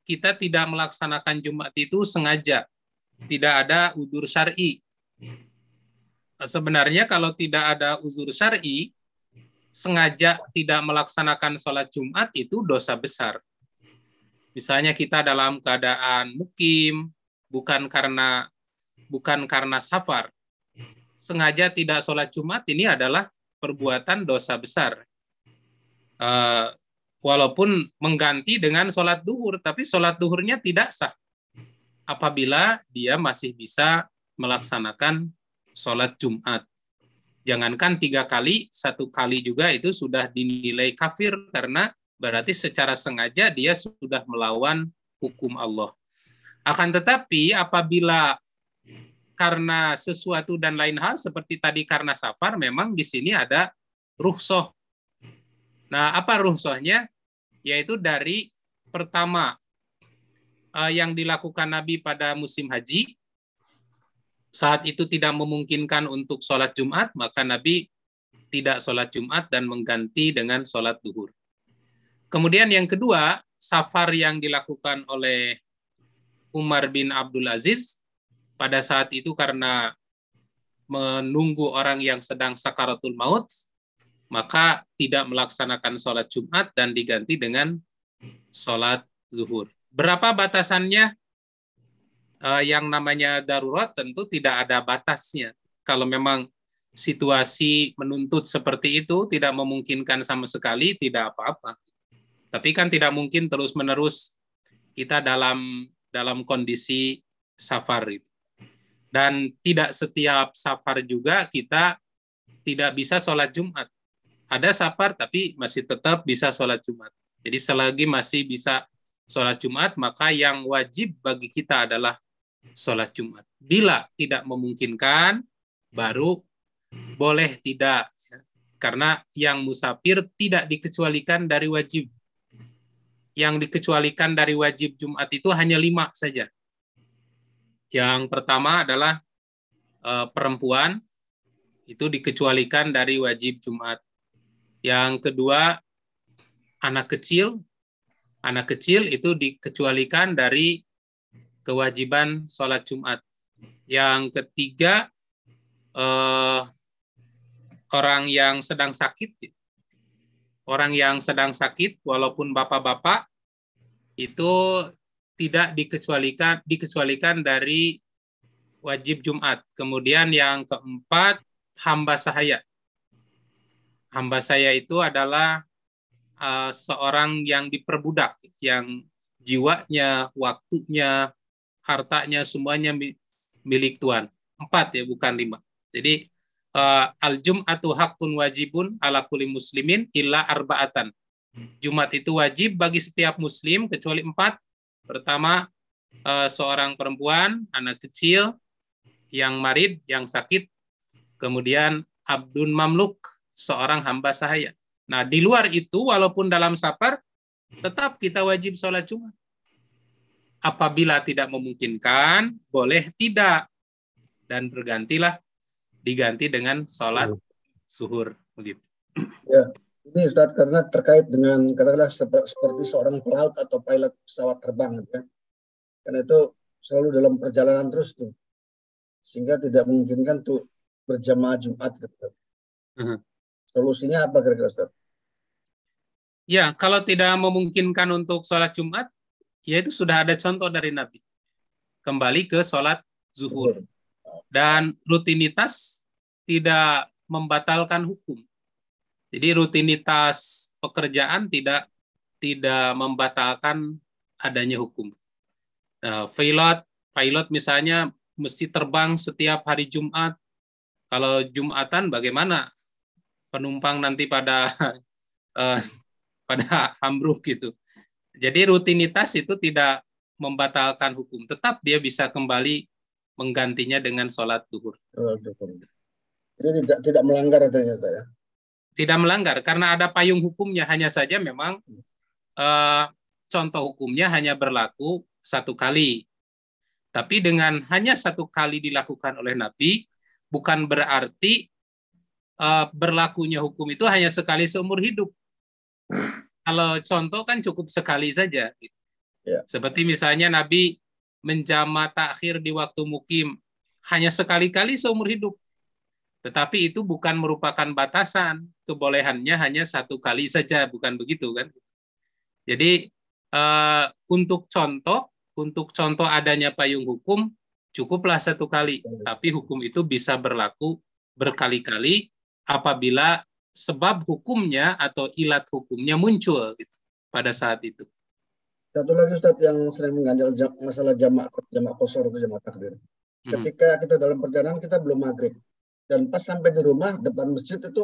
kita tidak melaksanakan Jumat itu sengaja. tidak ada udzur syar'i. Sebenarnya kalau tidak ada udzur syar'i, sengaja tidak melaksanakan sholat Jumat itu dosa besar. Misalnya kita dalam keadaan mukim, bukan karena safar, sengaja tidak sholat Jumat, ini adalah perbuatan dosa besar. Walaupun mengganti dengan sholat duhur, tapi sholat duhurnya tidak sah apabila dia masih bisa melaksanakan sholat Jumat. Jangankan 3 kali, 1 kali juga itu sudah dinilai kafir, karena berarti secara sengaja dia sudah melawan hukum Allah. Akan tetapi apabila karena sesuatu dan lain hal, seperti tadi karena safar, memang di sini ada rukhsah. Nah, apa rukhsahnya? Yaitu dari pertama, yang dilakukan Nabi pada musim haji, saat itu tidak memungkinkan untuk sholat Jumat, maka Nabi tidak sholat Jumat dan mengganti dengan sholat duhur. Kemudian yang kedua, safar yang dilakukan oleh Umar bin Abdul Aziz, pada saat itu karena menunggu orang yang sedang sakaratul maut, maka tidak melaksanakan sholat Jumat dan diganti dengan sholat zuhur. Berapa batasannya? Yang namanya darurat tentu tidak ada batasnya. Kalau memang situasi menuntut seperti itu, tidak memungkinkan sama sekali, tidak apa-apa. Tapi kan tidak mungkin terus-menerus kita dalam kondisi safar itu. Dan tidak setiap safar juga kita tidak bisa sholat Jumat. Ada safar tapi masih tetap bisa sholat Jumat. Jadi selagi masih bisa sholat Jumat, maka yang wajib bagi kita adalah sholat Jumat. Bila tidak memungkinkan, baru boleh tidak. Karena yang musafir tidak dikecualikan dari wajib. Yang dikecualikan dari wajib Jumat itu hanya 5 saja. Yang pertama adalah perempuan, itu dikecualikan dari wajib Jumat. Yang kedua, anak kecil. Anak kecil itu dikecualikan dari kewajiban sholat Jumat. Yang ketiga, orang yang sedang sakit. Orang yang sedang sakit, walaupun bapak-bapak, itu tidak dikecualikan dari wajib Jumat. Kemudian yang keempat, hamba sahaya. Hamba sahaya itu adalah seorang yang diperbudak, yang jiwanya, waktunya, hartanya semuanya milik Tuhan. 4 ya, bukan 5. Jadi al-jum'atu haqqun wajibun ala kulli muslimin illa arba'atan. Jumat itu wajib bagi setiap muslim kecuali 4. Pertama, seorang perempuan, anak kecil, yang marid, yang sakit. Kemudian abdun mamluk, seorang hamba sahaya. Nah, di luar itu walaupun dalam safar tetap kita wajib sholat Jumat. Apabila tidak memungkinkan, boleh tidak. Dan diganti dengan sholat zuhur. Begitu. Ya, ini Ustaz, karena terkait dengan katakanlah seperti seorang pelaut atau pilot pesawat terbang. Ya. Karena itu selalu dalam perjalanan terus tuh. Sehingga tidak memungkinkan tuh berjamaah Jumat. Gitu. Solusinya apa kira-kira Ustaz? Ya, kalau tidak memungkinkan untuk sholat Jumat, ya itu sudah ada contoh dari Nabi. Kembali ke sholat zuhur. Dan rutinitas tidak membatalkan hukum. Jadi rutinitas pekerjaan tidak membatalkan adanya hukum. Nah, pilot misalnya mesti terbang setiap hari Jumat. Kalau Jumatan bagaimana? Penumpang nanti pada ambruk gitu. Jadi rutinitas itu tidak membatalkan hukum. Tetap dia bisa kembali menggantinya dengan sholat duhur. Jadi tidak melanggar ternyata ya? Tidak melanggar, karena ada payung hukumnya. Hanya saja memang contoh hukumnya hanya berlaku 1 kali. Tapi dengan hanya 1 kali dilakukan oleh Nabi, bukan berarti berlakunya hukum itu hanya sekali seumur hidup. Kalau contoh kan cukup sekali saja. Ya. Seperti misalnya Nabi menjama takhir di waktu mukim hanya sekali-kali seumur hidup. Tetapi itu bukan merupakan batasan, kebolehannya hanya satu kali saja, bukan begitu kan? Jadi untuk contoh adanya payung hukum cukuplah satu kali, tapi hukum itu bisa berlaku berkali-kali apabila sebab hukumnya atau ilat hukumnya muncul gitu, pada saat itu. Satu lagi Ustadz yang sering mengganjal masalah jamak qasar atau jamak takbir. Ketika kita dalam perjalanan kita belum maghrib dan pas sampai di rumah depan masjid itu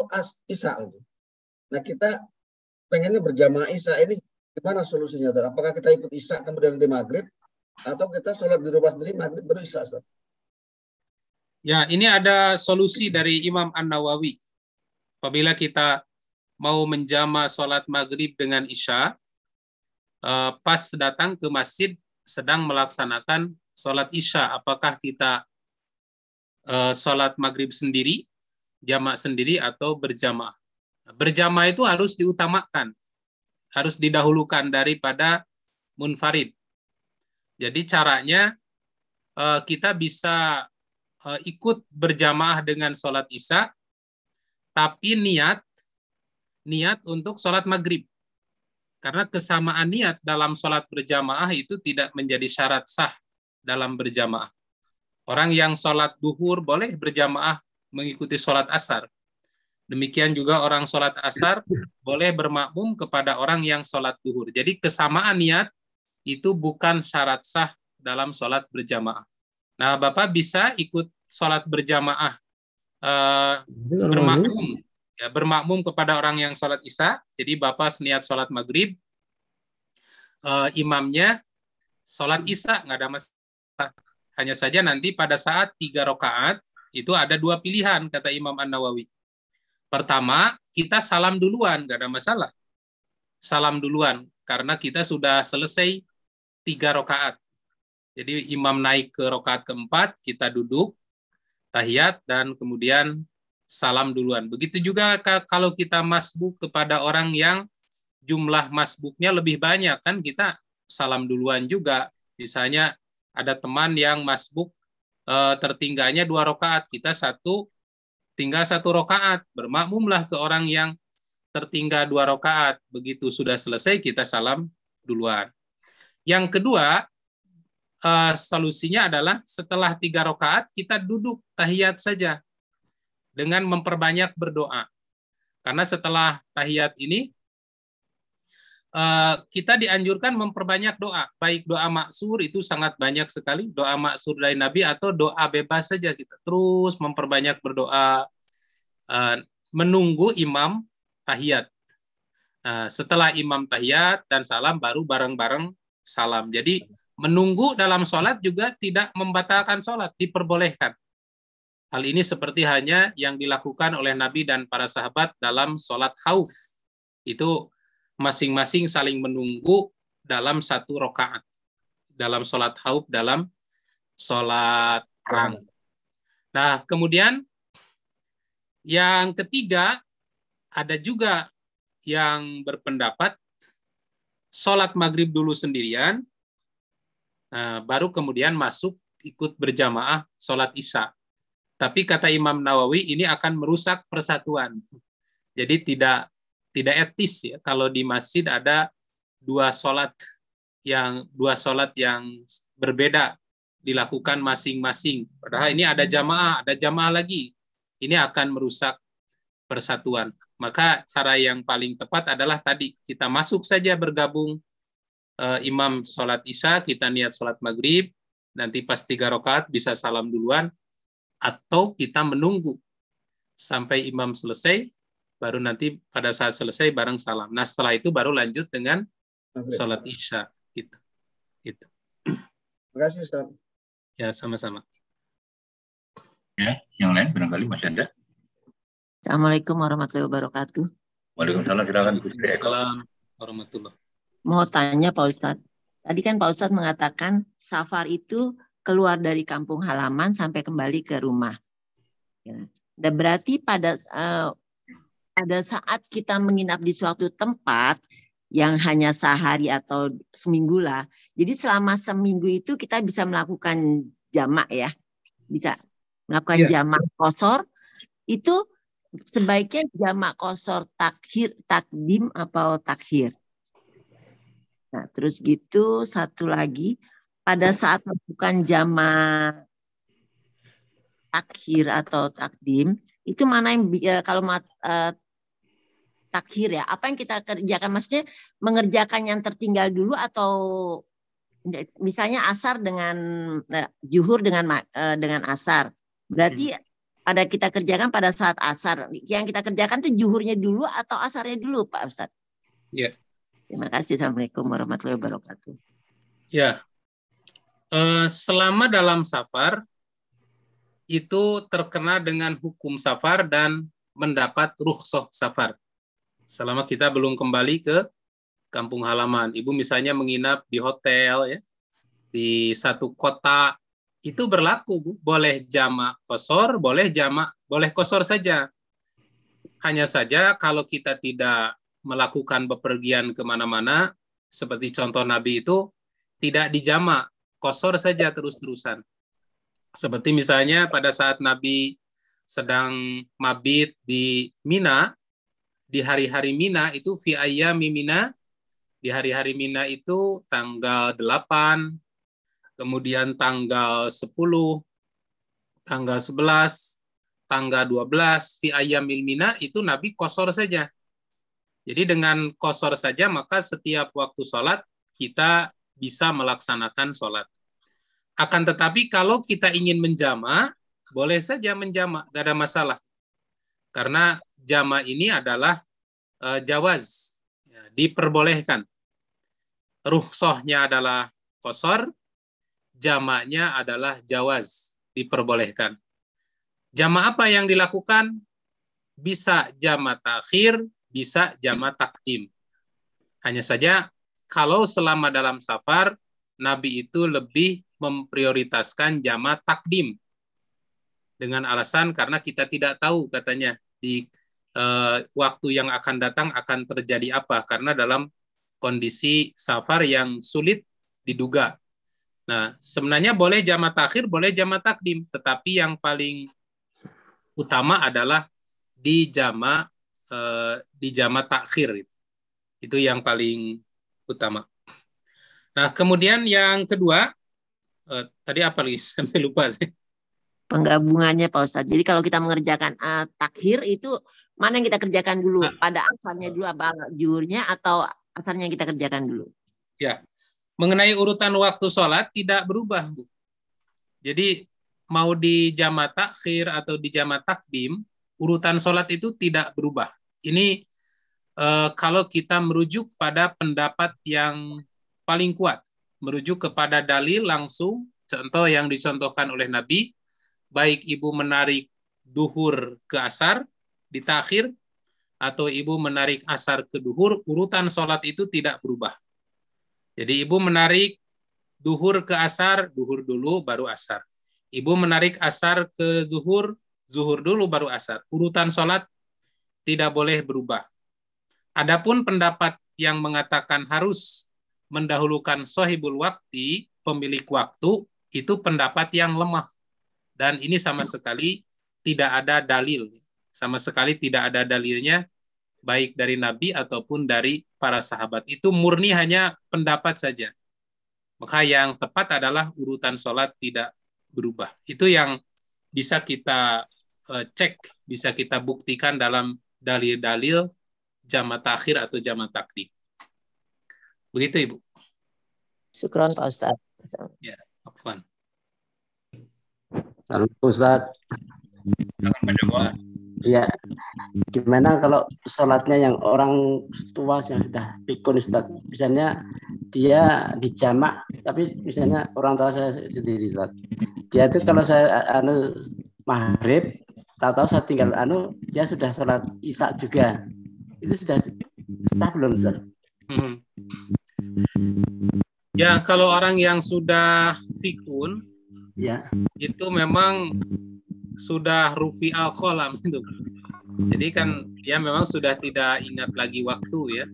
isya. Nah kita pengennya berjamaah isya ini gimana solusinya? Apakah kita ikut isya kemudian di maghrib atau kita sholat di rumah sendiri maghrib baru isya? Ya, ini ada solusi dari Imam An-Nawawi. Apabila kita mau menjama sholat maghrib dengan isya, pas datang ke masjid sedang melaksanakan sholat isya, apakah kita sholat maghrib sendiri, jamak sendiri, atau berjamaah? Berjamaah itu harus diutamakan, harus didahulukan daripada munfarid. Jadi caranya kita bisa ikut berjamaah dengan sholat isya, tapi niat untuk sholat maghrib. Karena kesamaan niat dalam sholat berjamaah itu tidak menjadi syarat sah dalam berjamaah. Orang yang sholat duhur boleh berjamaah mengikuti sholat asar. Demikian juga orang sholat asar boleh bermakmum kepada orang yang sholat duhur. Jadi kesamaan niat itu bukan syarat sah dalam sholat berjamaah. Nah, Bapak bisa ikut sholat berjamaah bermakmum kepada orang yang sholat isya. Jadi Bapak niat sholat maghrib, imamnya sholat isya, nggak ada masalah. Hanya saja nanti pada saat 3 rakaat itu ada 2 pilihan kata Imam An-Nawawi. Pertama, kita salam duluan, nggak ada masalah. Salam duluan karena kita sudah selesai 3 rakaat. Jadi imam naik ke rakaat keempat, kita duduk, tahiyat, dan kemudian salam duluan. Begitu juga kalau kita masbuk kepada orang yang jumlah masbuknya lebih banyak, kan kita salam duluan juga. Misalnya ada teman yang masbuk tertinggalnya 2 rakaat, kita tinggal 1 rakaat, bermakmumlah ke orang yang tertinggal 2 rakaat. Begitu sudah selesai, kita salam duluan. Yang kedua, solusinya adalah setelah 3 rakaat kita duduk tahiyat saja dengan memperbanyak berdoa. Karena setelah tahiyat ini kita dianjurkan memperbanyak doa, baik doa maksur itu sangat banyak sekali, doa maksur dari Nabi atau doa bebas saja, kita terus memperbanyak berdoa menunggu imam tahiyat. Setelah imam tahiyat dan salam baru bareng-bareng salam. Jadi menunggu dalam sholat juga tidak membatalkan sholat, diperbolehkan. Hal ini seperti hanya yang dilakukan oleh Nabi dan para sahabat dalam sholat khauf. Itu masing-masing saling menunggu dalam 1 rakaat. Dalam sholat khauf, dalam sholat perang. Nah, kemudian yang ketiga, ada juga yang berpendapat sholat maghrib dulu sendirian, baru kemudian masuk ikut berjamaah sholat isya. Tapi kata Imam Nawawi ini akan merusak persatuan. Jadi tidak etis ya kalau di masjid ada 2 sholat yang berbeda dilakukan masing-masing. Padahal ini ada jamaah lagi. Ini akan merusak persatuan. Maka cara yang paling tepat adalah tadi kita masuk saja bergabung. Imam sholat isya, kita niat sholat maghrib, nanti pas 3 rakaat bisa salam duluan, atau kita menunggu sampai imam selesai, baru nanti pada saat selesai bareng salam. Nah setelah itu baru lanjut dengan sholat isya. Gitu. Terima kasih Ustaz. Ya sama-sama. Ya, yang lain barangkali masih ada. Assalamualaikum warahmatullahi wabarakatuh. Waalaikumsalam, silakan Bu Sri Eko. Waalaikumsalam warahmatullahi. Mau tanya Pak Ustadz, tadi kan Pak Ustadz mengatakan safar itu keluar dari kampung halaman sampai kembali ke rumah. Dan berarti pada saat kita menginap di suatu tempat, yang hanya sehari atau seminggu lah. Jadi selama seminggu itu kita bisa melakukan jamak ya. Bisa melakukan jamak qashar. Itu sebaiknya jamak qashar takhir, takdim atau takhir. Nah, terus gitu satu lagi, pada saat melakukan jamak takhir atau takdim, itu mana yang kalau takhir ya, apa yang kita kerjakan? Maksudnya mengerjakan yang tertinggal dulu atau misalnya asar dengan zuhur dengan asar. Berarti pada kita kerjakan pada saat asar. Yang kita kerjakan itu zuhurnya dulu atau asarnya dulu, Pak Ustadz? Ya. Terima kasih. Assalamualaikum warahmatullahi wabarakatuh. Ya. Selama dalam safar itu terkena dengan hukum safar dan mendapat rukhsah safar. Selama kita belum kembali ke kampung halaman. Ibu misalnya menginap di hotel ya, di satu kota, itu berlaku, Bu. Boleh jamak qashar, boleh qashar saja. Hanya saja kalau kita tidak melakukan bepergian kemana-mana, seperti contoh Nabi itu, tidak dijamak, qashar saja terus-terusan. Seperti misalnya pada saat Nabi sedang mabit di Mina, di hari-hari Mina itu fi ayyami Mina, di hari-hari Mina itu tanggal 8, kemudian tanggal 10, tanggal 11, tanggal 12, fi ayyamil Mina itu Nabi qashar saja. Jadi dengan qashar saja maka setiap waktu sholat kita bisa melaksanakan sholat. Akan tetapi kalau kita ingin menjamak, boleh saja menjamak, tidak ada masalah. Karena jamak ini adalah jawaz, ya, diperbolehkan. Rukhsahnya adalah qashar, jamaknya adalah jawaz, diperbolehkan. Jamak apa yang dilakukan? Bisa jamak takhir, bisa jamak takdim. Hanya saja kalau selama dalam safar, Nabi itu lebih memprioritaskan jamak takdim. Dengan alasan karena kita tidak tahu katanya di waktu yang akan datang akan terjadi apa, karena dalam kondisi safar yang sulit diduga. Nah, sebenarnya boleh jamak takhir, boleh jamak takdim, tetapi yang paling utama adalah di jamak takhir. Itu yang paling utama. Nah, kemudian yang kedua, tadi apa lagi? Sampai lupa sih. Penggabungannya Pak Ustadz. Jadi kalau kita mengerjakan takhir itu mana yang kita kerjakan dulu? Pada asarnya dulu apa zuhurnya atau asarnya yang kita kerjakan dulu? Ya, mengenai urutan waktu sholat tidak berubah, Bu. Jadi mau di jamak takhir atau di jamak takdim, urutan sholat itu tidak berubah. Ini kalau kita merujuk pada pendapat yang paling kuat, merujuk kepada dalil langsung, contoh yang dicontohkan oleh Nabi, baik ibu menarik duhur ke asar di takhir, atau ibu menarik asar ke duhur, urutan sholat itu tidak berubah. Jadi ibu menarik duhur ke asar, duhur dulu baru asar. Ibu menarik asar ke zuhur, zuhur dulu baru asar. Urutan sholat tidak boleh berubah. Adapun pendapat yang mengatakan harus mendahulukan sahibul waqti, pemilik waktu, itu pendapat yang lemah. Dan ini sama sekali tidak ada dalil. Sama sekali tidak ada dalilnya, baik dari Nabi ataupun dari para sahabat. Itu murni hanya pendapat saja. Maka yang tepat adalah urutan sholat tidak berubah. Itu yang bisa kita cek, bisa kita buktikan dalam dalil-dalil jamak takhir atau jamak takdim. Begitu, Ibu. Syukron Pak Ustadz. Ya, afwan. Salam Ustadz. Iya. Gimana kalau sholatnya yang orang tua yang sudah pikun Ustadz? Misalnya dia dijamak, tapi misalnya orang tua saya sendiri Ustadz. Dia itu kalau saya maghrib, tahu-tahu saya tinggal dia sudah sholat isya juga. Itu sudah sah belum Ustadz? Ya, kalau orang yang sudah fikun, ya, itu memang sudah rufi al-qalam itu. Jadi kan dia memang sudah tidak ingat lagi waktu ya.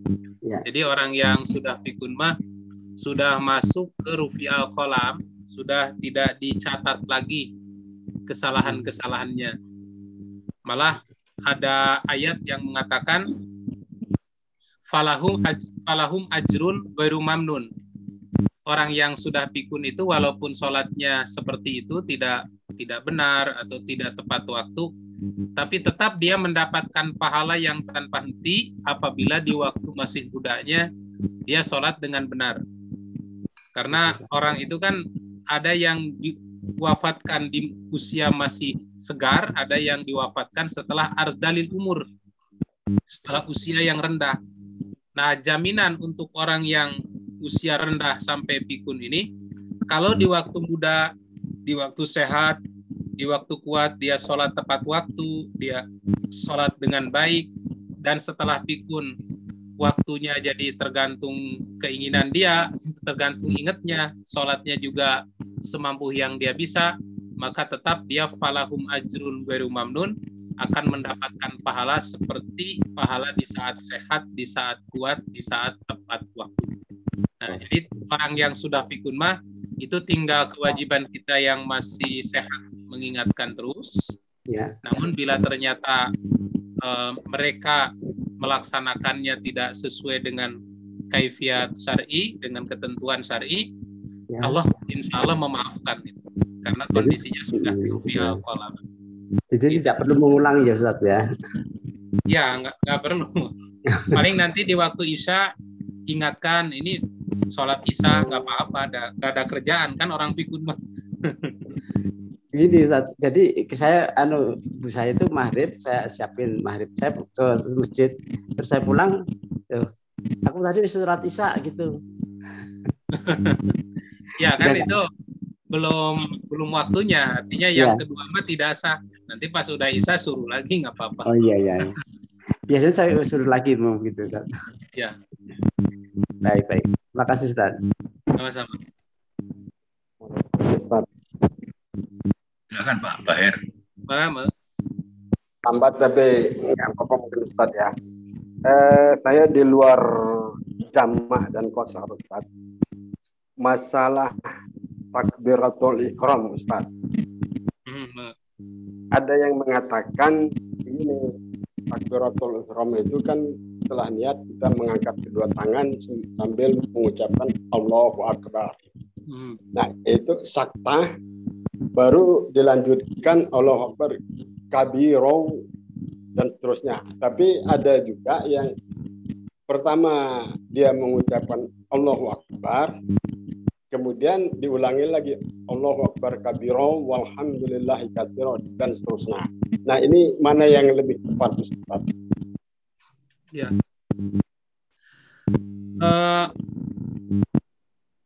Ya. Jadi orang yang sudah fikun mah sudah masuk ke rufi'al qalam, sudah tidak dicatat lagi kesalahan-kesalahannya. Malah ada ayat yang mengatakan falahum ajrun ghairu mamnun. Orang yang sudah pikun itu walaupun sholatnya seperti itu tidak benar atau tidak tepat waktu, tapi tetap dia mendapatkan pahala yang tanpa henti apabila di waktu masih mudanya dia sholat dengan benar. Karena orang itu kan ada yang diwafatkan di usia masih segar, ada yang diwafatkan setelah ardalil umur, setelah usia yang rendah. Nah, jaminan untuk orang yang usia rendah sampai pikun ini, kalau di waktu muda, di waktu sehat, di waktu kuat, dia sholat tepat waktu, dia sholat dengan baik, dan setelah pikun, waktunya jadi tergantung keinginan dia, tergantung ingatnya, sholatnya juga semampu yang dia bisa, maka tetap dia falahum ajrun ghairu mamnun, akan mendapatkan pahala seperti pahala di saat sehat, di saat kuat, di saat tepat waktu. Nah, jadi orang yang sudah fikun mah itu tinggal kewajiban kita yang masih sehat mengingatkan terus. Ya. Namun bila ternyata mereka melaksanakannya tidak sesuai dengan kaifiat syar'i, dengan ketentuan syar'i, ya, Allah insya Allah memaafkan itu. Karena kondisinya sudah rufi'al qalam. Jadi tidak perlu mengulangi ya Ustaz ya? Ya, nggak perlu. Paling nanti di waktu Isya ingatkan, ini sholat Isya nggak apa-apa, nggak ada kerjaan kan orang pikun mah. Gini Ustaz, jadi saya saya itu maghrib, saya siapin maghrib, saya ke masjid, terus saya pulang, aku tadi sholat Isya gitu. Ya kan itu belum waktunya, artinya yang kedua mah tidak sah. Nanti pas udah Isya suruh lagi nggak apa-apa. Oh iya. Biasanya saya suruh lagi mau gitu Ustaz. Ya. Baik. Terima kasih Ustaz. Sama-sama. Silakan Pak Baher. Lambat tapi yang pokok mungkin Ustaz ya. Saya di luar jamaah dan qasar Ustaz. Masalah takbiratul ihram Ustaz. Ada yang mengatakan ini takbiratul ihram itu kan setelah niat kita mengangkat kedua tangan sambil mengucapkan Allahu Akbar. Nah, itu sakta, baru dilanjutkan Allahu Akbar kabiro dan seterusnya. Tapi ada juga yang pertama dia mengucapkan Allahu Akbar, kemudian diulangi lagi Allahu Akbar kabiro walhamdulillahi katsiro dan seterusnya. Nah, ini mana yang lebih tepat Ustaz? Ya.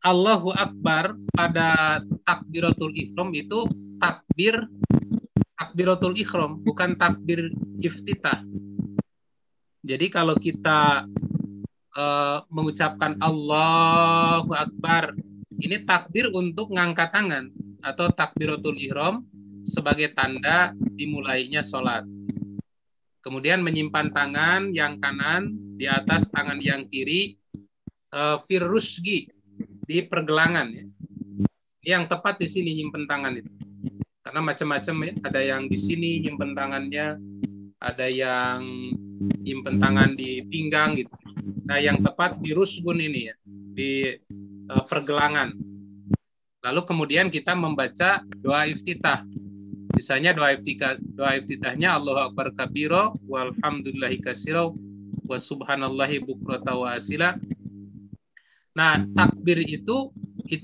Allahu Akbar pada takbiratul ihram itu takbiratul ihram, bukan takbir iftitah. Jadi kalau kita mengucapkan Allahu Akbar, ini takbir untuk ngangkat tangan atau takbiratul ihram sebagai tanda dimulainya sholat. Kemudian menyimpan tangan yang kanan di atas tangan yang kiri, firrusgi, di pergelangan. Ya. Yang tepat di sini nyimpen tangan itu. Karena macam-macam ya, ada yang di sini nyimpen tangannya, ada yang nyimpen tangan di pinggang gitu. Nah, yang tepat di rusgun ini ya, di pergelangan. Lalu kemudian kita membaca doa iftitah. Misalnya doa iftitahnya Allahu Akbar kabiro walhamdulillahi katsiro wa subhanallahi bukrata wa asila. Nah, takbir itu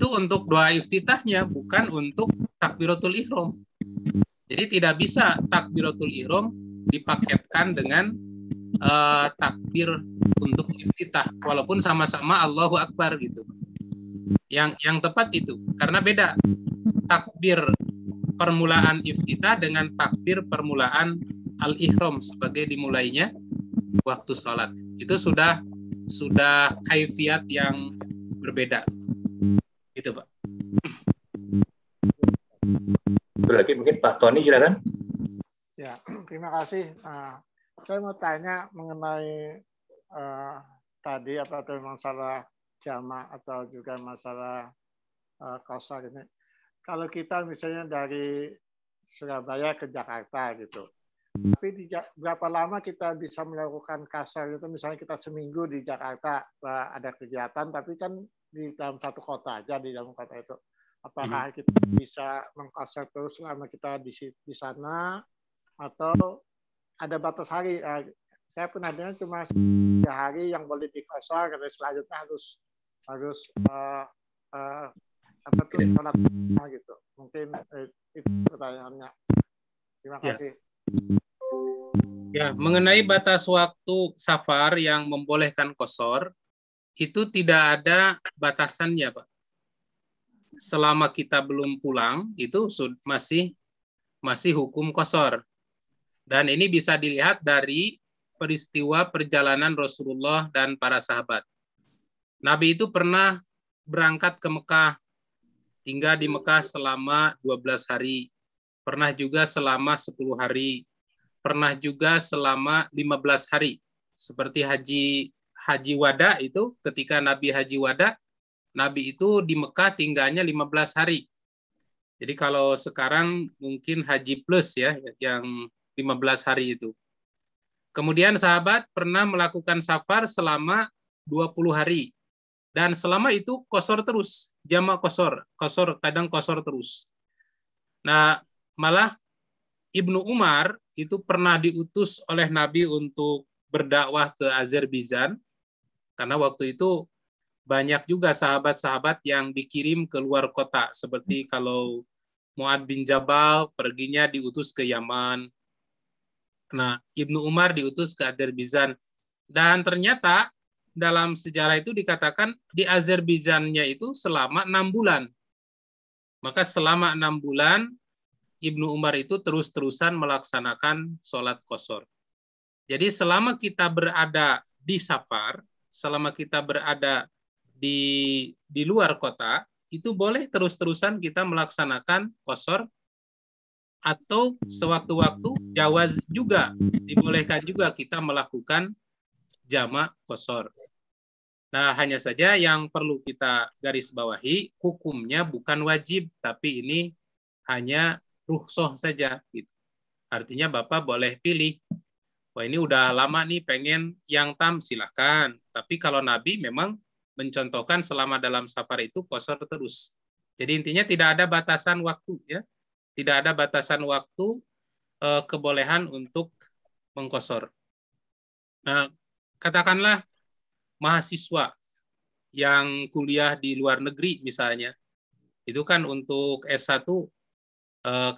untuk doa iftitahnya, bukan untuk takbiratul ihram. Jadi tidak bisa takbiratul ihram dipaketkan dengan takbir untuk iftitah, walaupun sama-sama Allahu Akbar gitu. Yang tepat itu, karena beda takbir permulaan iftitah dengan takbir permulaan al-ihram sebagai dimulainya waktu sholat. Itu sudah kaifiat yang berbeda. Gitu, Pak. Berarti mungkin Pak Tony silakan. Ya, terima kasih. Saya mau tanya mengenai tadi atau masalah jamak atau juga masalah qasar ini. Kalau kita misalnya dari Surabaya ke Jakarta gitu, tapi berapa lama kita bisa melakukan qasar itu? Misalnya kita seminggu di Jakarta ada kegiatan, tapi kan di dalam satu kota aja, di dalam kota itu. Apakah kita bisa mengqasar terus selama kita di sana, atau ada batas hari? Saya pernah dengar cuma 3 hari yang boleh diqasar, karena selanjutnya harus sholat gitu. Mungkin itu pertanyaannya. Terima kasih. Ya, mengenai batas waktu safar yang membolehkan qasar, itu tidak ada batasannya, Pak. Selama kita belum pulang, itu masih hukum qasar. Dan ini bisa dilihat dari peristiwa perjalanan Rasulullah dan para sahabat. Nabi itu pernah berangkat ke Mekah, tinggal di Mekah selama 12 hari. Pernah juga selama 10 hari. Pernah juga selama 15 hari. Seperti haji wada itu, ketika Nabi haji wada, Nabi itu di Mekah tinggalnya 15 hari. Jadi kalau sekarang mungkin haji plus ya, yang 15 hari itu. Kemudian sahabat pernah melakukan safar selama 20 hari. Dan selama itu qasar terus, jamak qasar, kadang qasar terus. Nah, malah Ibnu Umar itu pernah diutus oleh Nabi untuk berdakwah ke Azerbaijan, karena waktu itu banyak juga sahabat-sahabat yang dikirim ke luar kota, seperti kalau Mu'ad bin Jabal perginya diutus ke Yaman. Nah, Ibnu Umar diutus ke Azerbaijan. Dan ternyata dalam sejarah itu dikatakan di Azerbaijannya itu selama 6 bulan. Maka selama 6 bulan, Ibnu Umar itu terus-terusan melaksanakan sholat qasar. Jadi selama kita berada di safar, selama kita berada di luar kota, itu boleh terus-terusan kita melaksanakan qasar, atau sewaktu-waktu jawaz juga, dibolehkan juga kita melakukan jamak qasar. Nah, hanya saja yang perlu kita garis bawahi, hukumnya bukan wajib, tapi ini hanya rukhsah saja gitu. Artinya Bapak boleh pilih. Wah, ini udah lama nih pengen yang tam, silakan. Tapi kalau Nabi memang mencontohkan selama dalam safar itu qasar terus. Jadi intinya tidak ada batasan waktu ya. Tidak ada batasan waktu kebolehan untuk mengqasar. Nah, katakanlah mahasiswa yang kuliah di luar negeri misalnya, itu kan untuk S1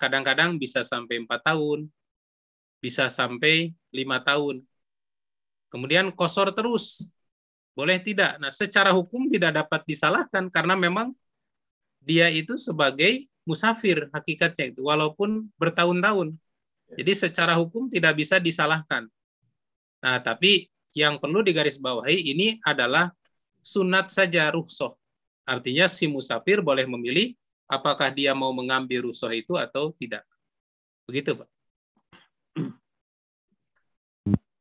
kadang-kadang bisa sampai 4 tahun, bisa sampai 5 tahun. Kemudian qasar terus, boleh tidak? Nah, secara hukum tidak dapat disalahkan karena memang dia itu sebagai musafir hakikatnya itu, walaupun bertahun-tahun. Jadi secara hukum tidak bisa disalahkan. Nah, tapi yang perlu digarisbawahi ini adalah sunat saja, rukhsah. Artinya si musafir boleh memilih apakah dia mau mengambil rukhsah itu atau tidak. Begitu, Pak.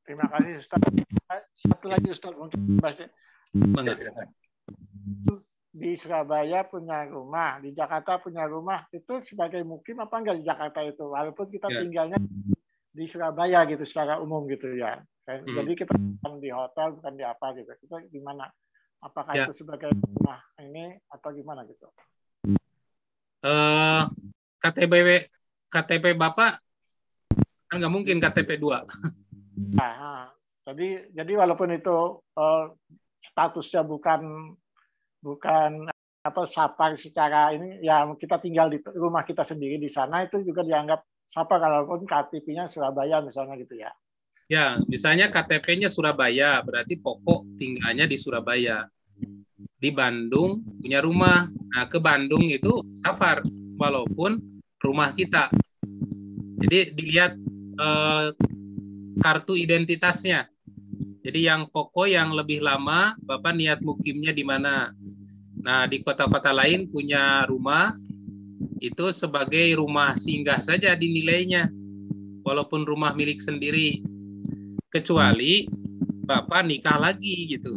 Terima kasih, Ustaz. Satu lagi, Ustaz, mungkin bahasnya. Di Surabaya punya rumah, di Jakarta punya rumah, itu sebagai mukim apa enggak di Jakarta itu? Walaupun kita tinggalnya di Surabaya gitu secara umum gitu ya. Jadi kita bukan di hotel, bukan di apa gitu. Kita gimana? Apakah itu sebagai rumah ini atau gimana gitu? KTP Bapak kan nggak mungkin KTP 2. Nah, jadi walaupun itu statusnya bukan apa safar secara ini, ya kita tinggal di rumah kita sendiri di sana, itu juga dianggap safar walaupun KTP-nya Surabaya misalnya gitu ya. Ya, misalnya KTP-nya Surabaya, berarti pokok tinggalnya di Surabaya. Di Bandung punya rumah. Nah, ke Bandung itu safar walaupun rumah kita. Jadi dilihat kartu identitasnya. Jadi yang pokok yang lebih lama, Bapak niat mukimnya di mana. Nah, di kota-kota lain punya rumah, itu sebagai rumah singgah saja dinilainya, walaupun rumah milik sendiri. Kecuali bapak nikah lagi gitu.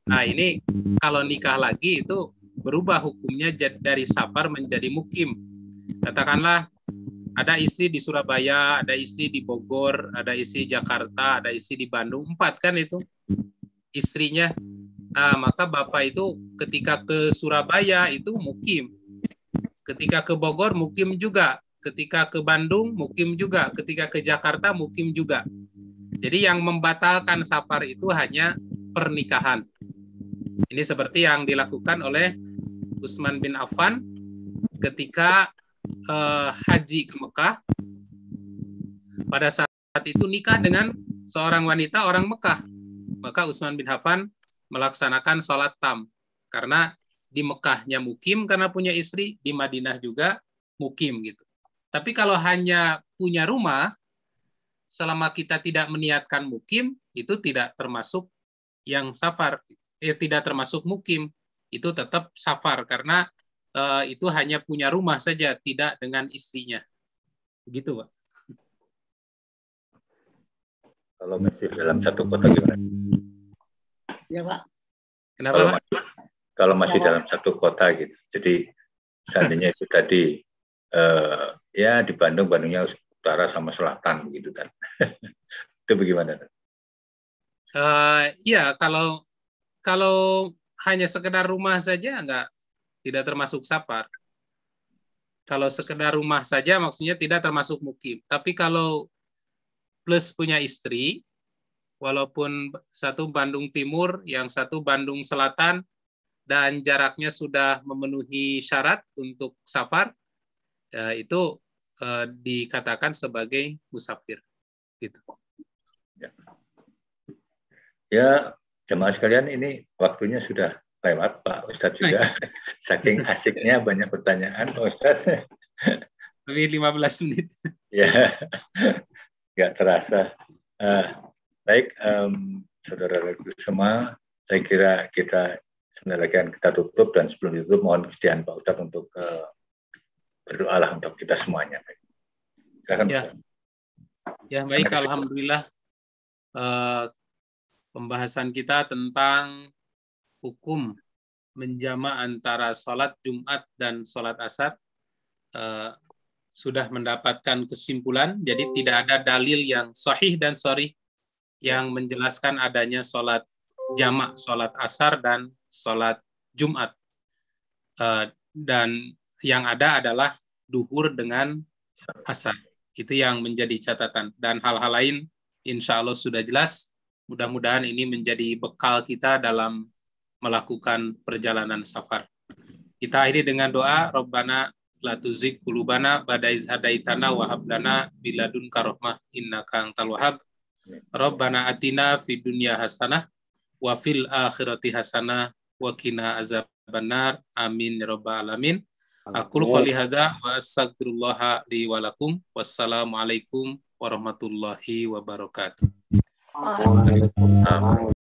Nah ini kalau nikah lagi itu berubah hukumnya dari safar menjadi mukim. Katakanlah ada istri di Surabaya, ada istri di Bogor, ada istri di Jakarta, ada istri di Bandung, 4 kan itu istrinya. Nah, maka bapak itu ketika ke Surabaya itu mukim. Ketika ke Bogor mukim juga. Ketika ke Bandung mukim juga. Ketika ke Jakarta mukim juga. Jadi yang membatalkan safar itu hanya pernikahan. Ini seperti yang dilakukan oleh Utsman bin Affan ketika haji ke Mekah. Pada saat itu nikah dengan seorang wanita orang Mekah. Maka Utsman bin Affan melaksanakan sholat tam. Karena di Mekahnya mukim karena punya istri, di Madinah juga mukim gitu. Tapi kalau hanya punya rumah, selama kita tidak meniatkan mukim, itu tidak termasuk yang safar. Tidak termasuk mukim. Itu tetap safar karena itu hanya punya rumah saja, tidak dengan istrinya. Begitu, Pak. Kalau masih dalam satu kota gimana? Ya, Pak. Kenapa, Pak? Kalau masih dalam satu kota gitu. Jadi seandainya itu tadi ya di Bandungnya utara sama selatan begitu kan. Itu bagaimana? Ya, kalau hanya sekedar rumah saja tidak termasuk safar. Kalau sekedar rumah saja maksudnya tidak termasuk mukim. Tapi kalau plus punya istri, walaupun satu Bandung Timur, yang satu Bandung Selatan, dan jaraknya sudah memenuhi syarat untuk safar, itu dikatakan sebagai musafir. Gitu. Ya, jemaah sekalian, ini waktunya sudah lewat, Pak Ustadz juga. Saking asiknya banyak pertanyaan, Pak Ustadz. Lebih 15 menit. Ya, nggak terasa. Baik, saudara-saudara semua, saya kira kita sebenarnya akan kita tutup, dan sebelum ditutup mohon kesediaan Pak Ustadz untuk berdoalah untuk kita semuanya. Silakan, ya. Ya, baik, alhamdulillah. Pembahasan kita tentang hukum menjama antara sholat Jumat dan sholat Asar sudah mendapatkan kesimpulan. Jadi tidak ada dalil yang sahih dan sharih yang menjelaskan adanya sholat jamak, sholat Asar dan sholat Jumat. Dan yang ada adalah duhur dengan Asar. Itu yang menjadi catatan. Dan hal-hal lain insya Allah sudah jelas. Mudah-mudahan ini menjadi bekal kita dalam melakukan perjalanan safar. Kita akhiri dengan doa, Rabbana la tuzigh qulubana ba'da idh hadaitana wa hab lana min ladunka rahmah innaka antal wahhab. Rabbana atina fid dunya hasanah wa fil akhirati hasanah wa qina azabannar. Amin ya rabbal alamin. Aqulu qouli hadza wa astaghfirullah li wa lakum. Wassalamualaikum warahmatullahi wabarakatuh.